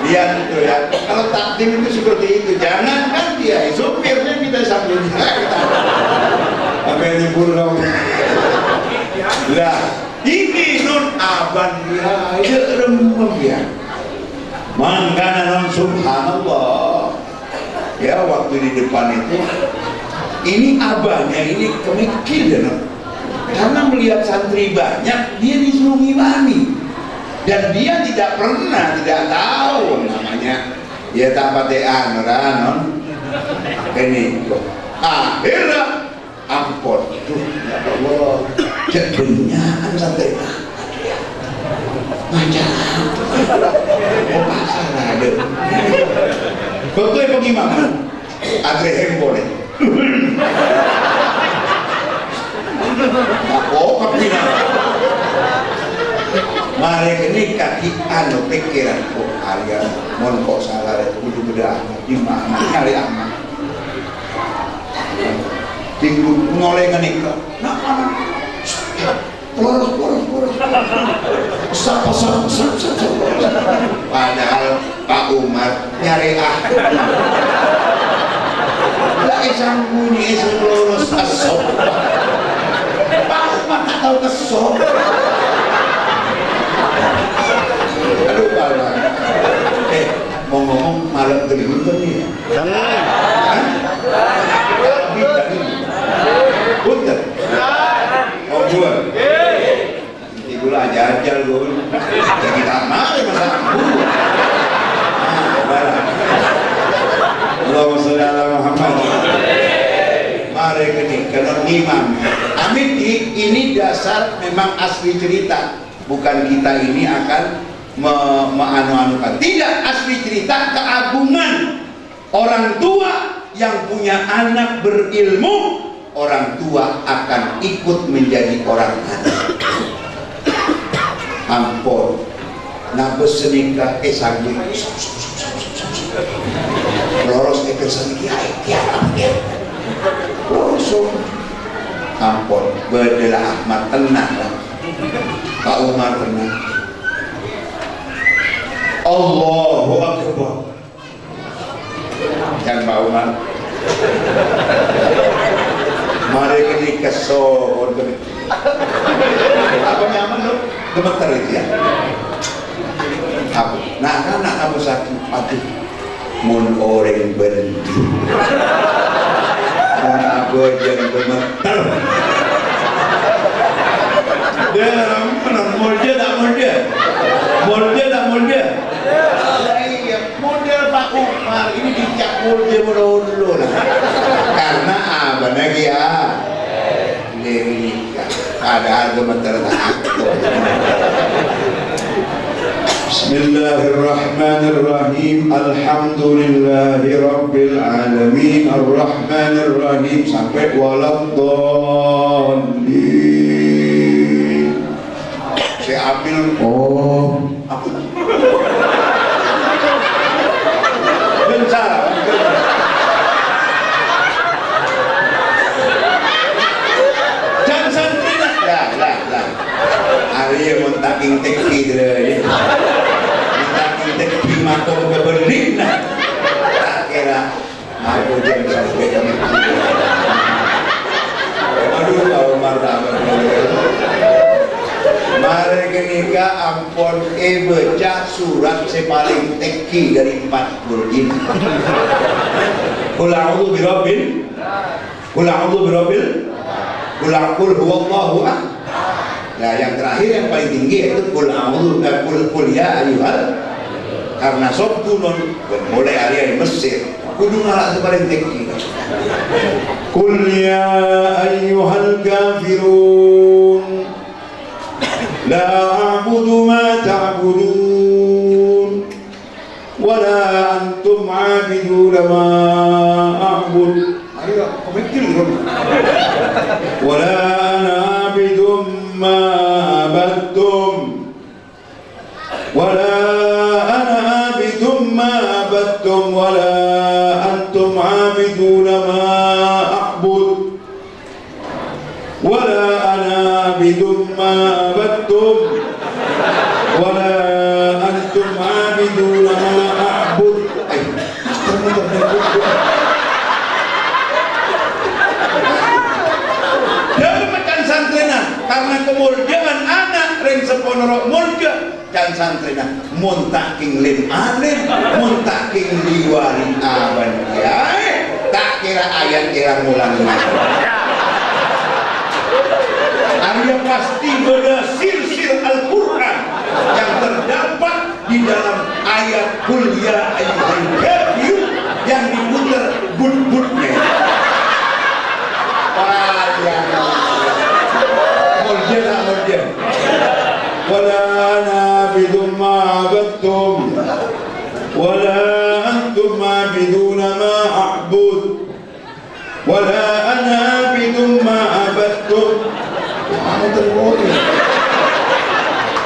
[SPEAKER 1] lihat itu ya kalau takdim itu seperti itu jangan kan dia supirnya kita sambil apa yang nyebur dong lah ini non aban dia remem ya mangkana non subhanallah Ya waktu di depan itu, ini abahnya ini kemikir karena melihat santri banyak, dia disuruh ngimami dan dia tidak pernah, tidak tahu namanya ya tapatean non ini akhirnya ampun tuh ya Allah kebenyakan santri macam oh pasar ada betul pengimaman ada boleh aku kapina mari ini kaki anu pikiran kok Arya mon kok salah itu kudu beda di mana nyari aman tinggu ngoleh ngenik nah poros padahal Pak Umar nyari lah isang bunyi isang lurus kesok Pak Umar tak tahu kesok aduh Pak ngomong malam terlibat kan nih punten mau jual ibu lah jajal gue jadi tak mari masalah Allahumma sholli ala Muhammad. Mari kening karena imam amin ini dasar memang asli cerita, bukan kita ini akan menganu-anukan, tidak, asli cerita keagungan orang tua yang punya anak berilmu. Orang tua akan ikut menjadi orang anak. Ampun nabes senikah sanggup loros kesan loros ampun bedelah Ahmad tenang lah Pak Umar tenang Allahu Akbar yang Pak Umar mari kini kesor apa nyaman lo gemeter itu ya apa nah anak kamu sakit aduh mun orang berhenti mun aku aja gemeter dia benar molde tak molde model Pak Umar ini dicap molde dulu lah karena abang lagi ya nikah padahal gemeter tak Bismillahirrahmanirrahim. Alhamdulillahi Rabbil Alamin. Ar-Rahmanirrahim sampai waladhdallin. Saya ambil apa? Bencana. Jangan santri lah. Ari mun taking teki deh. Teki makom kebening lah. Tak kira aku jangan sampai kami. Aduh Pak Umar tak mari kenika ampun baca surat sepaling teki dari 40 ini. Qul a'udzu birabbil qul huwallahu ahad. Nah yang terakhir yang paling tinggi yaitu qul ya ayyuhal karena sobunun mulai area di Mesir kudu ngalah paling tinggi qul ya ayyuhal kafirun la a'budu ma ta'budun wa la antum 'abiduna ma a'bud ayo komikir wa la ana 'abidum ma abadtum wala ana abidum ma abadtum wala antum abiduna ma a'bud wala ana abidum ma abadtum wala antum abiduna ma a'bud karena kemudian anak ring seponoro mulja dan santrina muntaking lim alim muntaking liwari awan kiai tak kira ayat kira mulan Arya pasti bersilsil Al-Quran yang terdapat di dalam ayat Qul ya ayyuhal kafirun yang diputar but-butnya. Mulja. Wala nabidum ma'abadtum wala antum ma'abiduna ma'abud wala anabidum ma'abadtum.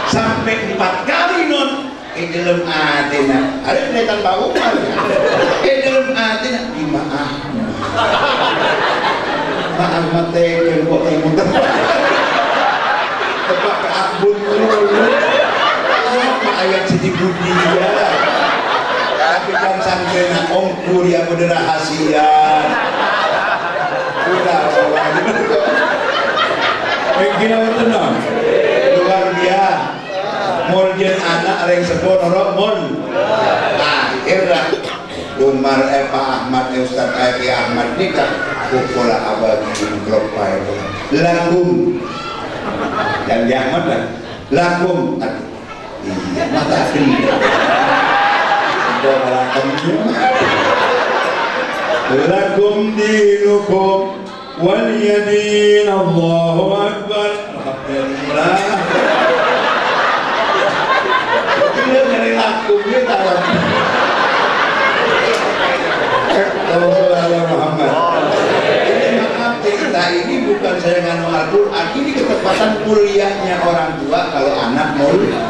[SPEAKER 1] Sampai 4 kali non dalam atina ada kelihatan bau dalam atina di maaf mate kok muter tebak ke abun apa ayat sedih budi ya tapi kan sampai ongkur ya berrahasian udah gila tenang luar biasa muljen anak yang sebut orang mul akhirnya Umar Pak Ahmad Ustaz Eki Ahmad nikah kupola abadi kropai lakum dan di Ahmad lah lakum iya mata kiri lakum dinukum waliyadin Allahu Akbar. Alhamdulillah kita dari lakumnya tahu Rasulullah Muhammad ini maaf cerita ini bukan saya nganu Al-Quran ini ketepatan mulianya orang tua kalau anak mulia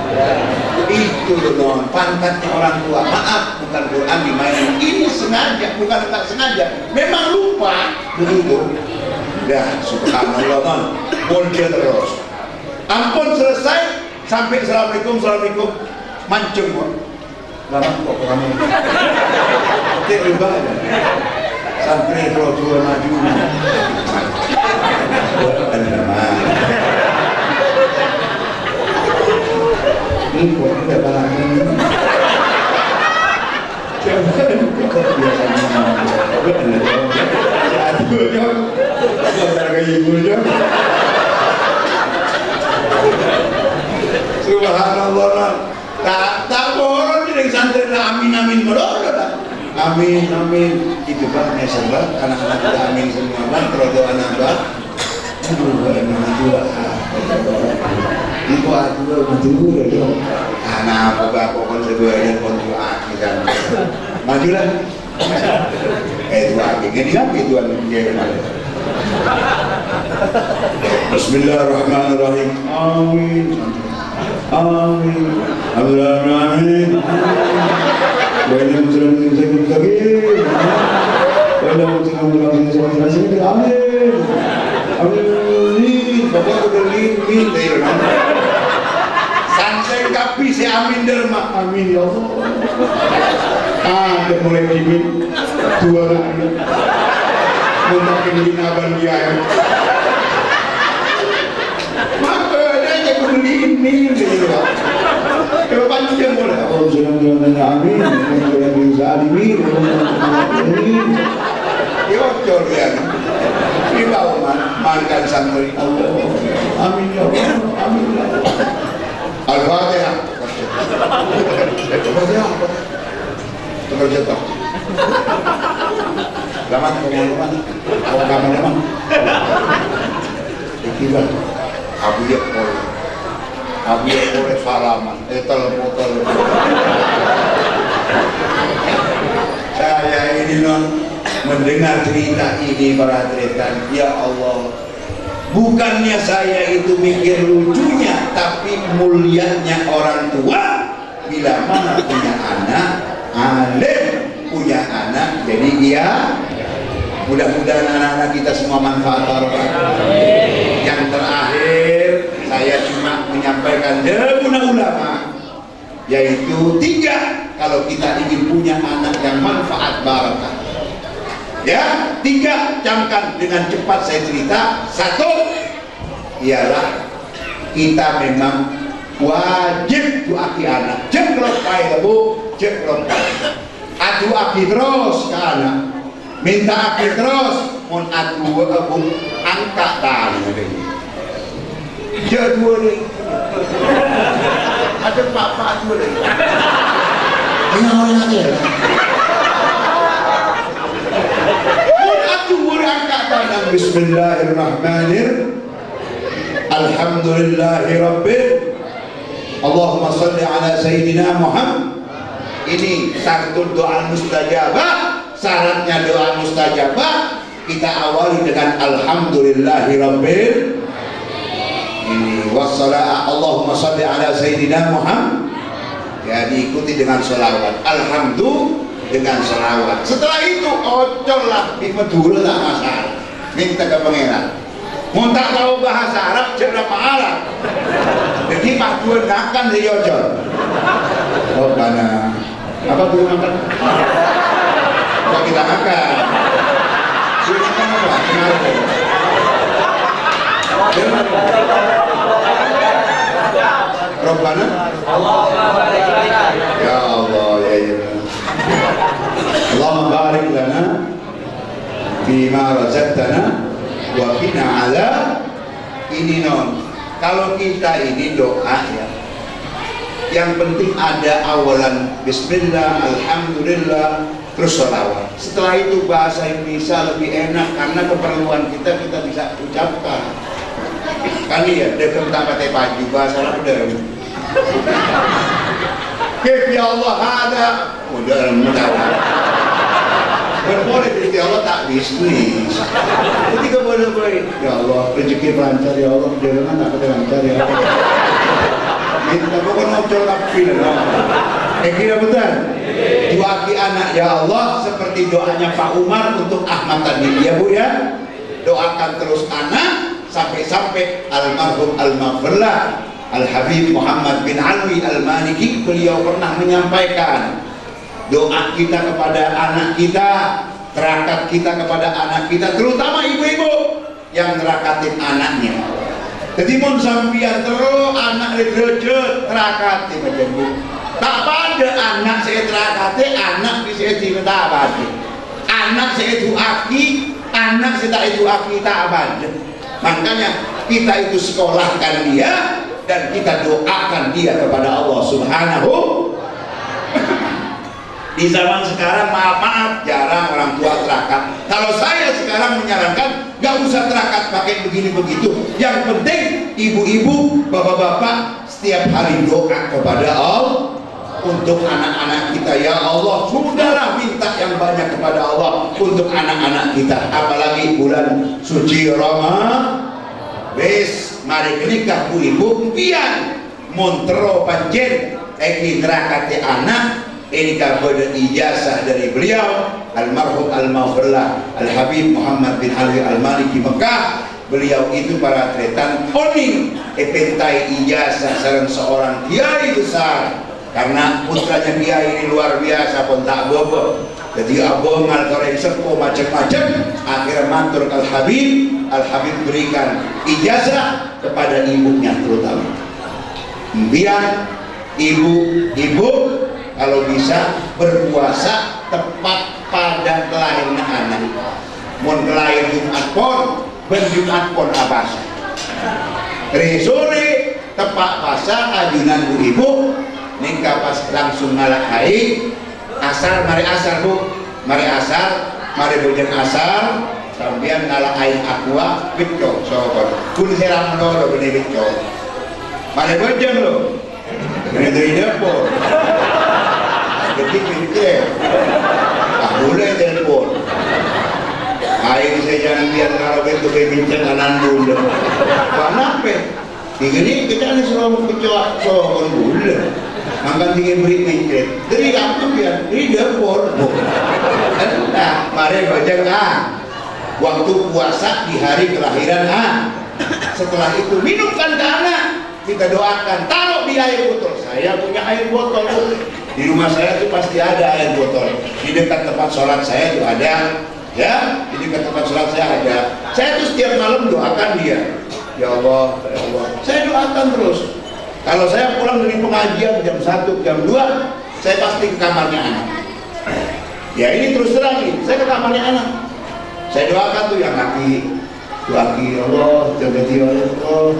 [SPEAKER 1] itu loh pangkatnya orang tua maaf bukan Quran dimainin ini sengaja bukan tak sengaja memang lupa begitu. Dah, subhanallah man, boleh terus. Ampun selesai sampai assalamualaikum mancung kok. Lama kok kamu. Oke juga ada. Sampai tua maju. Ini kok tidak balangin. Subhanallah tak bohong di santri amin melulu amin itu Pak sebab anak-anak kita amin semua Pak kalau doa nambah itu aku betul dong anak apa pokoknya sebuahnya kontra kita majulah itu lagi gini apa itu Bismillahirrahmanirrahim amin amin wa inna muslimin amin bapak udah limin santai kapi si amin derma amin ya Allah ada mulai limin dua lagi mungkin dinaban dia maka ada yang limin gitu kalau panjang boleh Allah sudah amin yang bisa alimin yocor ya ini bawa makan santri Allah amin ya Allah amin ya Allah Al-Fatihah bekerja tak selamat teman-teman awak kamu memang ikilah Abu ya boleh salaman telepon saya ini non mendengar cerita ini para tretan ya Allah bukannya saya itu mikir lucunya tapi mulianya orang tua bila mana punya anak alim punya anak jadi dia mudah-mudahan anak-anak kita semua manfaat barokah. Yang terakhir saya cuma menyampaikan demun ulama yaitu 3 kalau kita ingin punya anak yang manfaat barokah ya 3 camkan dengan cepat saya cerita. 1 ialah kita memang wajib duaki anak jeklok kai lebu jeklok kai adu aki terus ke anak minta aki terus mun adu abu angkat tali dua ni ada pak dua ni ini orang aja mun adu angkat tangan bismillahirrahmanirrahim alhamdulillahirabbil Allahumma salli ala Sayyidina Muhammad. Ini satu doa mustajabah. Syaratnya doa mustajabah kita awali dengan alhamdulillahirabbil ini wassalam Allahumma salli ala Sayyidina Muhammad. Ya diikuti dengan selawat. Alhamdulillah dengan selawat. Setelah itu ocol lah dulu tak masalah. Minta ke pangeran. Mau tak tahu bahasa Arab jangan Arab. Jadi Pak Tuan akan diocol. Oh karena apa tuh makan? Kok kita makan? Sudah makan apa? Robbana ya Allah ya Allahumma barik lana bima razaqtana wa qina ala ini non. Kalau kita ini doa ya, yang penting ada awalan bismillah, alhamdulillah, terus sholawat. Setelah itu bahasa Indonesia lebih enak karena keperluan kita bisa ucapkan. Kan ya, dekat tak pakai baju bahasa Arab udah. Kif ya Allah ada, udah mendalam. Berboleh dari Allah tak bisnis. Ketika boleh ya Allah rezeki lancar ya Allah, jangan tak ada lancar ya Allah. Kita bukan ngobrol tapi kira betul. Doaki anak ya Allah seperti doanya Pak Umar untuk Ahmad tadi ya Bu ya. Doakan terus anak sampai almarhum al-maghfirlah Al-Habib Muhammad bin Alwi Al-Maliki beliau pernah menyampaikan doa kita kepada anak kita, terakat kita kepada anak kita, terutama ibu-ibu yang nerakatin anaknya. Jadi mun sampian terus anak derajat terakati macam bu. Tak pada anak saya terakati, anak bisa tidak ada. Anak saya itu aki, anak saya itu aki tak ada. Makanya kita itu sekolahkan dia dan kita doakan dia kepada Allah Subhanahu. Di zaman sekarang maaf jarang orang tua terakat. Kalau saya sekarang menyarankan gak usah terakat pakai begini begitu. Yang penting ibu-ibu, bapak-bapak setiap hari doa kepada Allah untuk anak-anak kita. Ya Allah, sudahlah minta yang banyak kepada Allah untuk anak-anak kita. Apalagi bulan suci Ramadan. Wes, mari kenikah bu ibu pian montro panjen eki nerakati anak. Ini kabar ijazah dari beliau almarhum al-maghfirlah Al-Habib Muhammad bin Ali Al-Maliki Mekah. Beliau itu para tretan oning epentai ijazah sareng seorang kiai besar karena putranya kiai ini luar biasa pun tak bobo. Jadi abang ngalkoreng sepo macam-macam akhirnya mantur Al-Habib berikan ijazah kepada ibunya terutama. Kemudian ibu kalau bisa berpuasa tepat pada kelahiran anak. Mun kelahir Jumat pon, berjumat pon abasa. Sore tepat pasa ajunan bu ibu, nikah pas langsung ngalak hai. Asar mari asar bu, mari bojeng asar. Sambian ngalak hai aqua, bitco sobat. Kun serang menolo benih bitco. Mari bojeng lo, benih dari dapur. Ketik tak boleh telepon air saya jangan biar kalau itu bincang kanan dulu kenapa ini kita ini selalu kecoak soal dulu makan tinggi beri mencret jadi apa biar ini dapur nah mari baca waktu puasa di hari kelahiran setelah itu minumkan ke anak kita doakan taruh di air botol. Saya punya air botol di rumah saya itu pasti ada air botol di dekat tempat sholat saya itu ada ya di dekat tempat sholat saya ada. Saya tuh setiap malam doakan dia ya Allah saya doakan terus Kalau saya pulang dari pengajian jam 1, jam 2, saya pasti ke kamarnya anak. Ya ini terus terang nih, saya ke kamarnya anak. Saya doakan tuh yang laki, ya Allah, jaga dia ya Allah.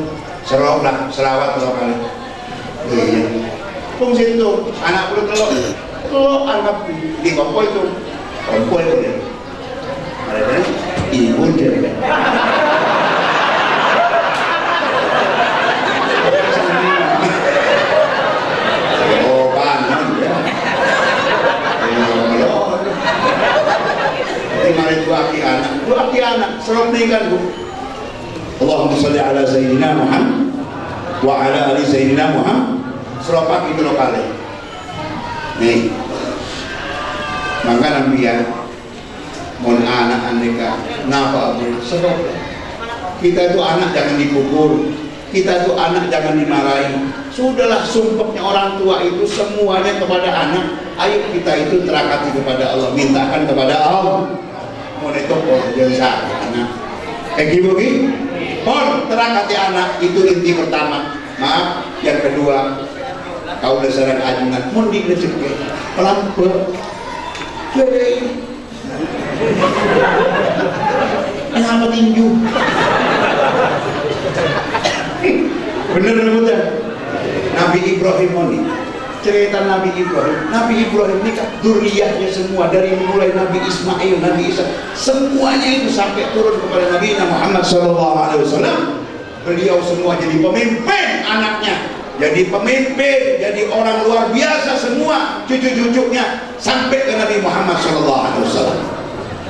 [SPEAKER 1] Serok lah, selawat kalau kali. Iya. Tung situ, anak perlu telok anak di kompoi itu, kompoi itu ya. Ada ibu dia. Oh panas ya. Tinggal dua aki anak, serok nih kan bu. Allahumma salli ala Sayyidina Muhammad wa ala ali Sayyidina Muhammad. Seropak itu lokale. Nih, maka Nabi ya, mon anak aneka, napa abu serok. Kita itu anak jangan dipukul, kita itu anak jangan dimarahi. Sudahlah sumpahnya orang tua itu semuanya kepada anak. Ayo kita itu terakati kepada Allah, mintakan kepada Allah. Mon itu jangan anak. Gini, mon terakati anak itu inti pertama. Maaf, yang kedua. Kau dasarkan ajungan mundi ngecek pelampe jadi kenapa tinju bener bener Nabi Ibrahim ini cerita Nabi Ibrahim ini kan duriyahnya semua dari mulai Nabi Ismail, Nabi Isa semuanya itu sampai turun kepada Nabi Muhammad SAW. Beliau semua jadi pemimpin anaknya, jadi pemimpin, jadi orang luar biasa semua cucu-cucunya sampai ke Nabi Muhammad SAW.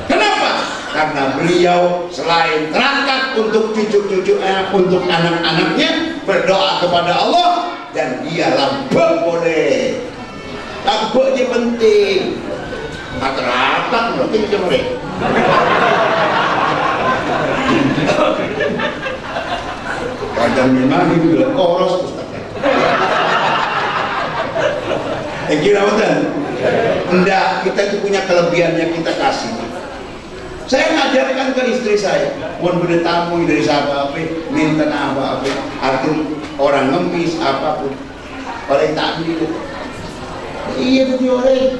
[SPEAKER 1] Kenapa? Karena beliau selain terangkat untuk cucu-cucunya, untuk anak-anaknya, berdoa kepada Allah, dan dia lambek boleh. Lambeknya penting. Rata-rata berarti macam mereka. Kadang memang itu bilang koros Ustaz. Kira betul? Enggak, kita itu punya kelebihan yang kita kasih. Saya ngajarkan ke istri saya, mau beri tamu dari siapa, minta apa, arti orang ngemis apapun, paling tak ambil. Iya betul orang.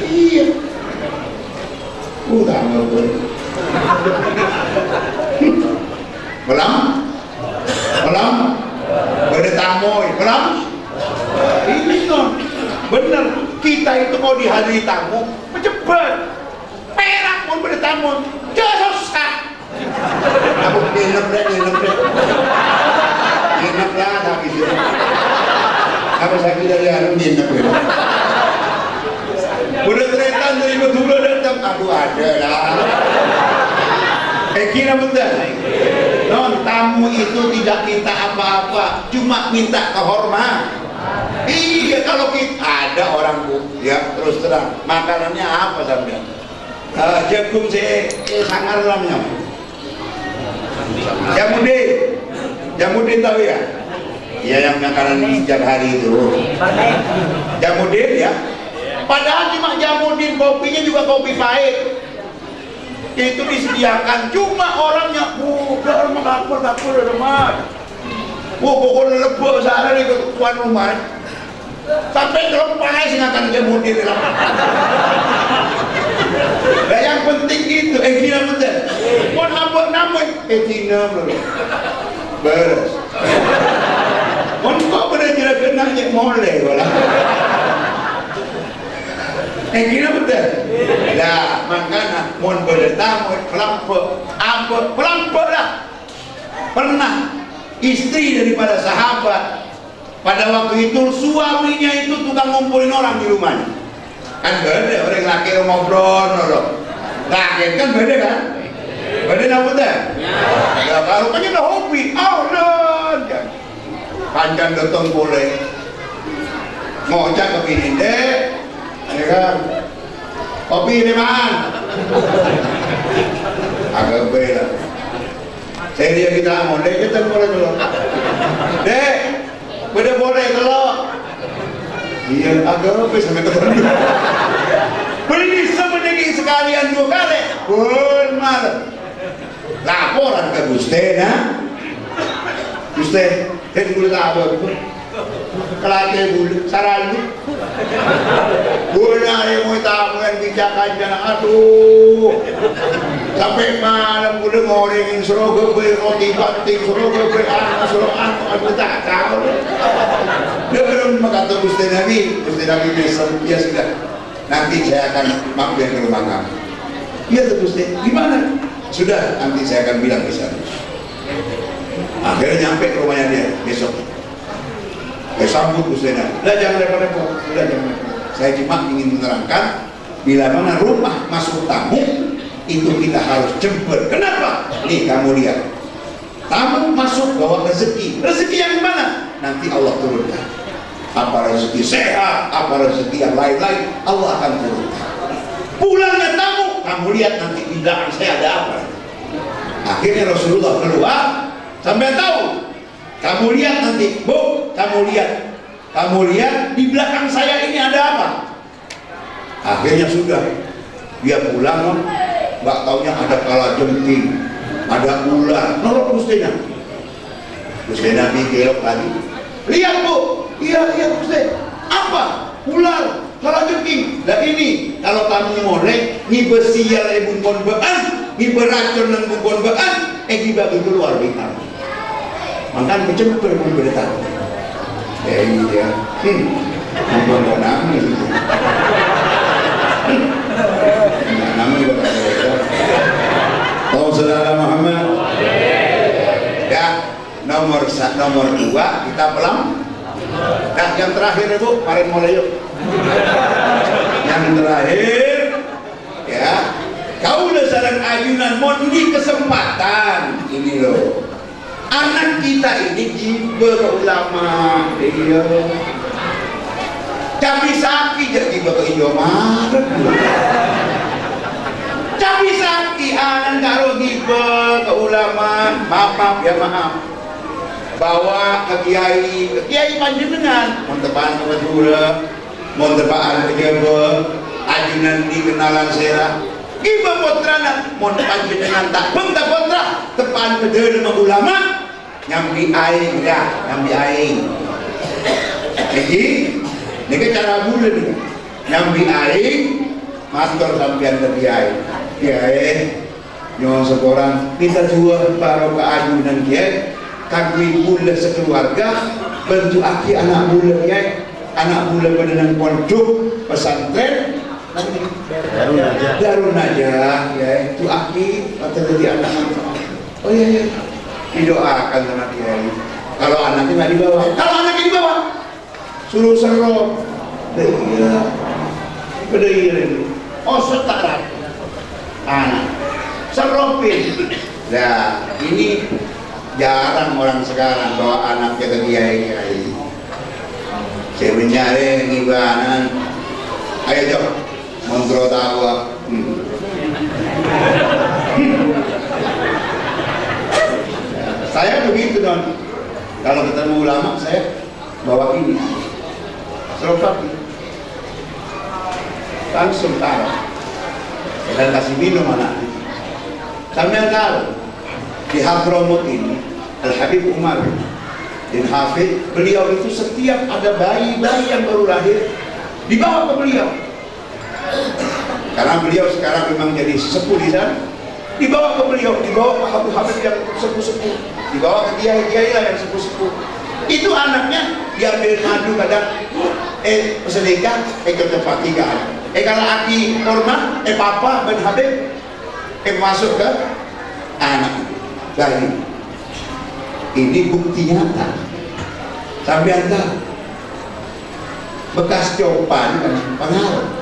[SPEAKER 1] Iya. Udah nggak boleh. Belum, bertamu, belum. Ini non, bener. Kita itu mau dihadiri tamu, cepat. Perak pun bertamu, jangan susah. Aku nginep lah, tapi gitu. Apa sakit dari harum nginep ya? Udah teretan dari betul datang, aduh ada lah. Kira betul. Non, tamu itu tidak minta apa-apa, cuma minta kehormatan. Iya, kalau kita ada orang bu, ya terus terang, makanannya apa sampai? Jagung sangar namanya. Jamudin tahu ya? Ya yang makanan setiap hari itu. Jamudin ya. Padahal cuma jamudin, kopinya juga kopi pahit. Itu disediakan, cuma orangnya udah dapur rumah. Pokoknya lebih sana nih tuan rumah. Sampai terlepas akan jamudin lah. Nah yang penting itu, kira betul. Pun abang namun, tina belum beres. Pun kok bener kira kenanya boleh lah. Kira betul. Nah makanya mun bertamu pelampau lah. Pernah istri daripada sahabat pada waktu itu suaminya itu tukang ngumpulin orang di rumahnya. Kan beda, orang laki ngobrol, laki kan beda kan? Beda apa betul? Ya kalau rupanya udah hobi, panjang datang boleh ngocak ke bini deh, ya kan? Kopi ini man, agak beda. Saya dia kita mau deh, kita boleh dulu. Dek, beda boleh kalau. Iya, agak apa sampai ketemu. Beli bisa mendengi sekalian 2 kali. Benar. Laporan ke Guste, nah. Guste, Dan kulit apa itu? Kelate bulat, saralu. Guna yang mau tamu yang bijakan jangan aduh. Sampai malam gue ngorengin suruh gue roti banting, suruh gue aduh tak tahu. Dia belum kata Gusti Nabi besok ya sudah. Nanti saya akan mampir ke rumah kamu. Iya tuh Gusti, gimana? Sudah, nanti saya akan bilang ke sana. Akhirnya nyampe ke rumahnya dia besok. Saya sambut Gusti Nabi. Lah jangan repot-repot, sudah jangan. Saya cuma ingin menerangkan bila mana rumah masuk tamu itu kita harus jemput. Kenapa? Nih kamu lihat. Tamu masuk bawa rezeki. Rezeki yang mana? Nanti Allah turunkan. Apa rezeki sehat, apa rezeki yang lain-lain, Allah akan turunkan. Pulangnya tamu, kamu lihat nanti di belakang saya ada apa. Akhirnya Rasulullah keluar, sampai tahu. Kamu lihat nanti, Bu, kamu lihat di belakang saya ini ada apa. Akhirnya sudah, dia pulang, mbak taunya ada kalajengking, ada ular, nolok Gusti Nabi. Gusti Nabi gelok lagi. Lihat Bu, iya Gusti, apa? Ular, kalajengking. Nah ini, kalau kamu ngorek, ngibe sial ebun kon bean, ngibe racun dan bukon bean, dibagi keluar di kamu. Makan kecempur pun berdetak. Iya. Nggak nangis. Namanya juga tak ada. Oh saudara Muhammad. Ya, nomor 2 kita pelang. Nah yang terakhir Bu, mari mulai yuk. Yang terakhir, ya, kau udah sarang ayunan mau ini kesempatan ini loh. Anak kita ini jibe ke ulama, iya. Cabi saki jadi ke hijau marah. Cabi saki anak karo jibe ke ulama, maaf ya maaf. Bawa ke kiai panjenengan, mau tepaan ke dura, mau tepaan ke jebe, ajunan dikenalan serah. Ibu putrana mau panjenengan tak benda putra tepan ke dua ulama nyambi aing ya nyambi aing jadi ini cara bulan nyambi aing master sampian ke kiai nyawa seorang kita jual baru ke ajunan kiai kagui bulan sekeluarga bentuk aki anak bulan kiai anak bulan dengan pondok pesantren Darun aja ya itu aki atau jadi anak oh iya didoakan sama dia kalau anaknya nggak dibawa kalau anaknya dibawa suruh serok iya oh setara anak seropin nah ini jarang orang sekarang bawa anaknya ke kiai saya mencari ngibanan ayo coba Montro tawa. Saya begitu Don. Kalau ketemu ulama saya bawa ini. Serofat. Langsung taruh. Dan kasih minum anaknya. Sambil taruh di Hadramut ini Al Habib Umar bin Hafid, beliau itu setiap ada bayi-bayi yang baru lahir dibawa ke beliau. Karena beliau sekarang memang jadi sesepuh di sana, dibawa ke beliau, dibawa ke Habib yang sepuh-sepuh, dibawa ke kiai-kiai lah yang sepuh-sepuh. Itu anaknya diambil madu kadang, sedekah, ke tempat tinggal. Kalau aki hormat, papa ben Habib, masuk ke anak bayi. Ini bukti nyata. Sampai anda bekas copan kan pengaruh.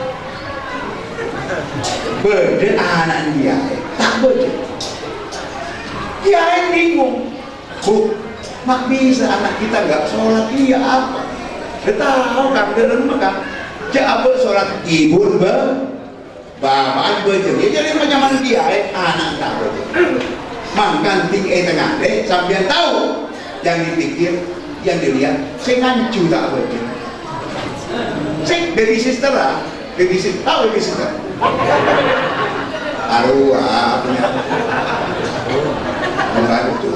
[SPEAKER 1] Beda anak dia tak beda dia yang bingung Bu, mak bisa anak kita nggak sholat iya apa dia tahu kan dia rumah kan apa sholat ibu bapak beda dia jadi penyaman dia anak tak beda makan tinggi tengah deh sambil tahu yang dipikir yang dilihat saya ngancu tak beda saya baby sister lah baby sister tahu baby sister arwah punya membantu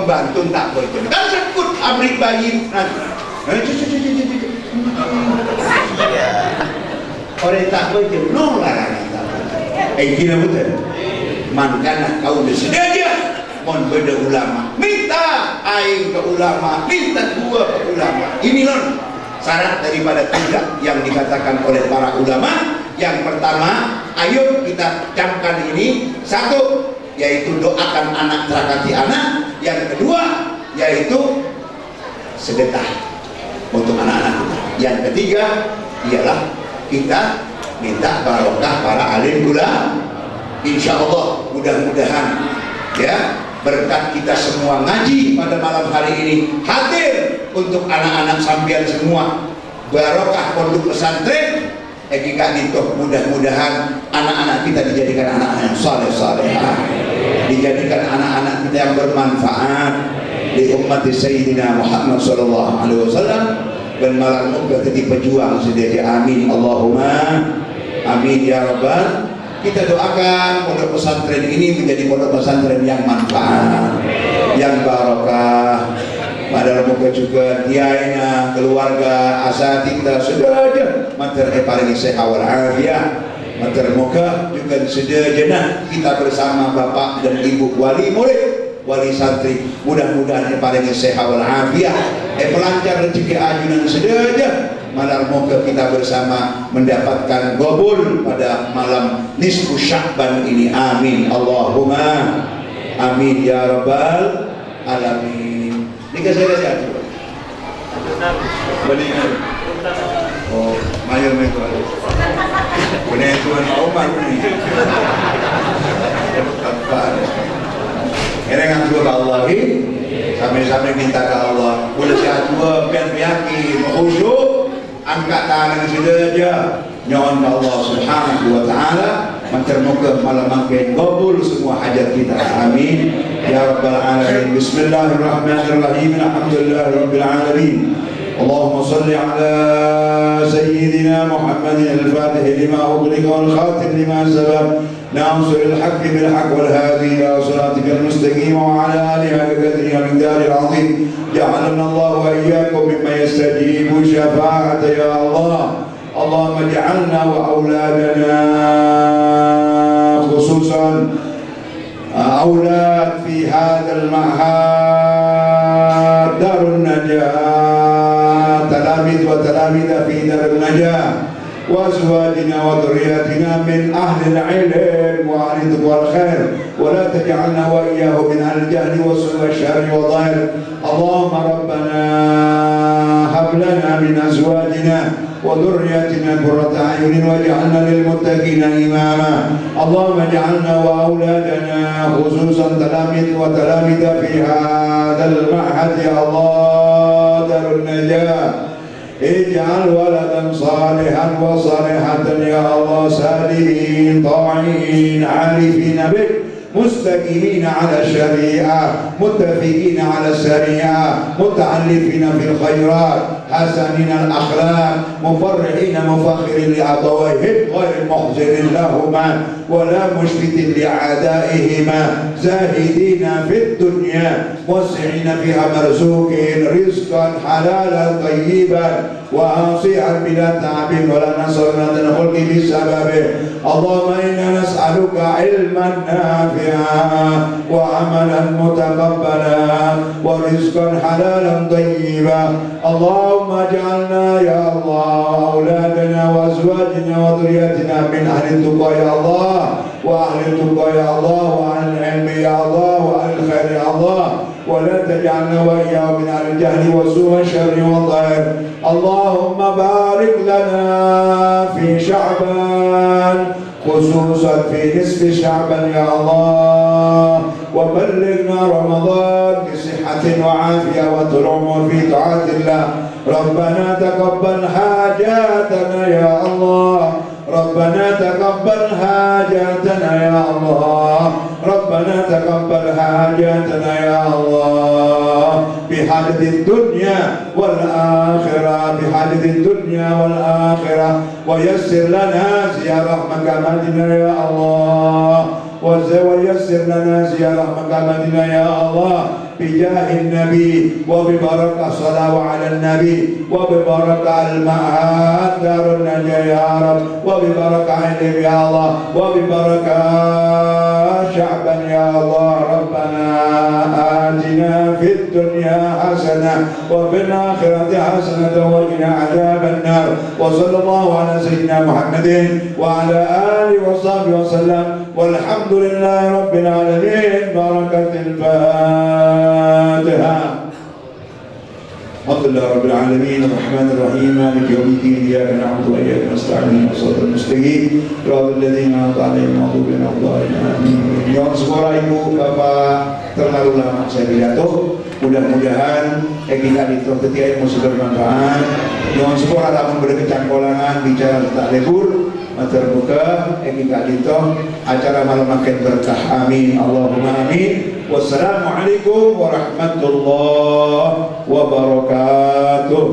[SPEAKER 1] pembantu tak boleh. Kan sekut abrik bayi. Orang tak boleh. No larangan tak boleh. Gila betul. Makanya kau bersedia mon beda ulama. Minta aing ke ulama, minta dua ke ulama. Ini non syarat daripada tiga yang dikatakan oleh para ulama. Yang pertama, ayo kita camkan ini. Satu, yaitu doakan anak terakati anak. Yang kedua, yaitu sedekah untuk anak-anak kita. Yang ketiga, ialah kita minta barokah para alim ulama. Insya Allah mudah-mudahan ya berkat kita semua ngaji pada malam hari ini hadir untuk anak-anak sampean semua, barokah pondok pesantren. Jika itu mudah-mudahan anak-anak kita dijadikan anak-anak yang saleh-salehah, dijadikan anak-anak kita yang bermanfaat di umat Sayyidina Muhammad sallallahu alaihi wasallam. Dan malam muka tadi pejuang sedia. Amin Allahumma amin ya rabbal. Kita doakan pondok pesantren ini menjadi pondok pesantren yang manfaat, yang barokah. Padahal muka juga dianya keluarga asatidz sudah aja mater paling sehat wal afiat. Mater muka juga sedejana kita bersama bapak dan ibu wali murid, wali santri, mudah-mudahan paling sehat wal afiat. Pelancar rezeki ajunan sedaja. Malam moga kita bersama mendapatkan gobul pada malam nisfu Sya'ban ini. Amin Allahumma amin ya rabbal alamin. Dikasih aja. Beningan. Oh, mayor itu ada. Benar Tuhan Umar ini. Tanpa. Ini yang kedua Allah sampai-sampai minta ke Allah. Boleh saya dua biar yakin khusyuk. Angkat tangan saja nyawan ke Allah subhanahu wa ta'ala. Mentermuka malam makin kabul semua hajat kita. Amin ya rabbal alamin. Bismillahirrahmanirrahim. Alhamdulillah rabbil alamin. Allahumma salli ala sayyidina Muhammadin al-fatih lima ughliqa wal khatim lima sabaq ناصر الحق بالحق والهادي إلى صراطك المستقيم وعلى آله بقدره ومقداره العظيم. جعلنا الله وإياكم ممن يستجيب شفاعة يا الله. اللهم اجعلنا وأولادنا خصوصا أولاد في هذا المعهد دار النجاة، تلاميذ وتلاميذ في دار النجاة، وأزواجنا وذرياتنا من أهل العلم وأهل التقوى والخير، ولا تجعلنا وإياه من أهل الجهل والسوء والشر والضير. اللهم ربنا هب لنا من أزواجنا وذرياتنا قرة أعين واجعلنا للمتقين إماما. اللهم اجعلنا وأولادنا خصوصا تلاميذ وتلاميذ في هذا المعهد يا الله دار النجاة. اجعل ولدا صالحا وصالحة يا الله، سالمين طاعين عارفين بك، مستقيمين على الشريعة، متفقين على الشريعة، متعلفين في الخيرات، حسنين الأخلاق، مفرحين مفخرين لأبويهم، غير محزن لهما ولا مشفت لأعدائهما، زاهدين في الدنيا موسعين فيها مرزوقين رزقا حلالا طيبا واسعا بلا تعب ولا نصر ولا خلق بسببه. اللهم إنا نسألك علما نافعا وعملا متقبلا ورزقا حلالا طيبا. اللهم اجعلنا يا الله أولادنا وأزواجنا وذرياتنا من أهل التقوى يا الله، وأهل التقوى يا الله، وأهل العلم يا الله، وأهل الخير يا الله، ولا تجعلنا وإياه من أهل الجهل والسوء والشر والضير. اللهم بارك لنا في شعبان خصوصا في نصف شعبان يا الله، وبلغنا رمضان بصحة وعافية وطول عمر في طاعة الله. ربنا تقبل حاجاتنا يا الله، ربنا تقبل حاجاتنا يا الله، ربنا تقبل حاجاتنا يا الله، بحاجة الدنيا والآخرة، بحاجة الدنيا والآخرة، ويسر لنا زيارة مقاماتنا يا الله، ويسر لنا زيارة مقاماتنا يا الله، بجاه النبي وببركة صلاة على النبي وببركة المعهد دار النجاة يا رب وببركة علم يا الله وببركة شعبا يا الله. ربنا آتنا في الدنيا حسنة وفي الآخرة حسنة وقنا عذاب النار. وصلى الله على سيدنا محمد وعلى آله وصحبه وسلم والحمد لله رب العالمين. بركة الفاتحة. الحمد لله رب العالمين الرحمن الرحيم مالك يوم الدين إياك نعبد وإياك نستعين صراط المستقيم صراط الذين أنعمت عليهم غير المغضوب عليهم. Yang sekolah ibu bapak terlalu lama saya pidato, mudah-mudahan kita itu ketika ilmu sudah bermanfaat. Yang sekolah dalam berkecang kolangan bicara tak lebur terbuka kita itu acara malam makin berkah. Amin Allahumma amin. Wassalamualaikum warahmatullahi wabarakatuh.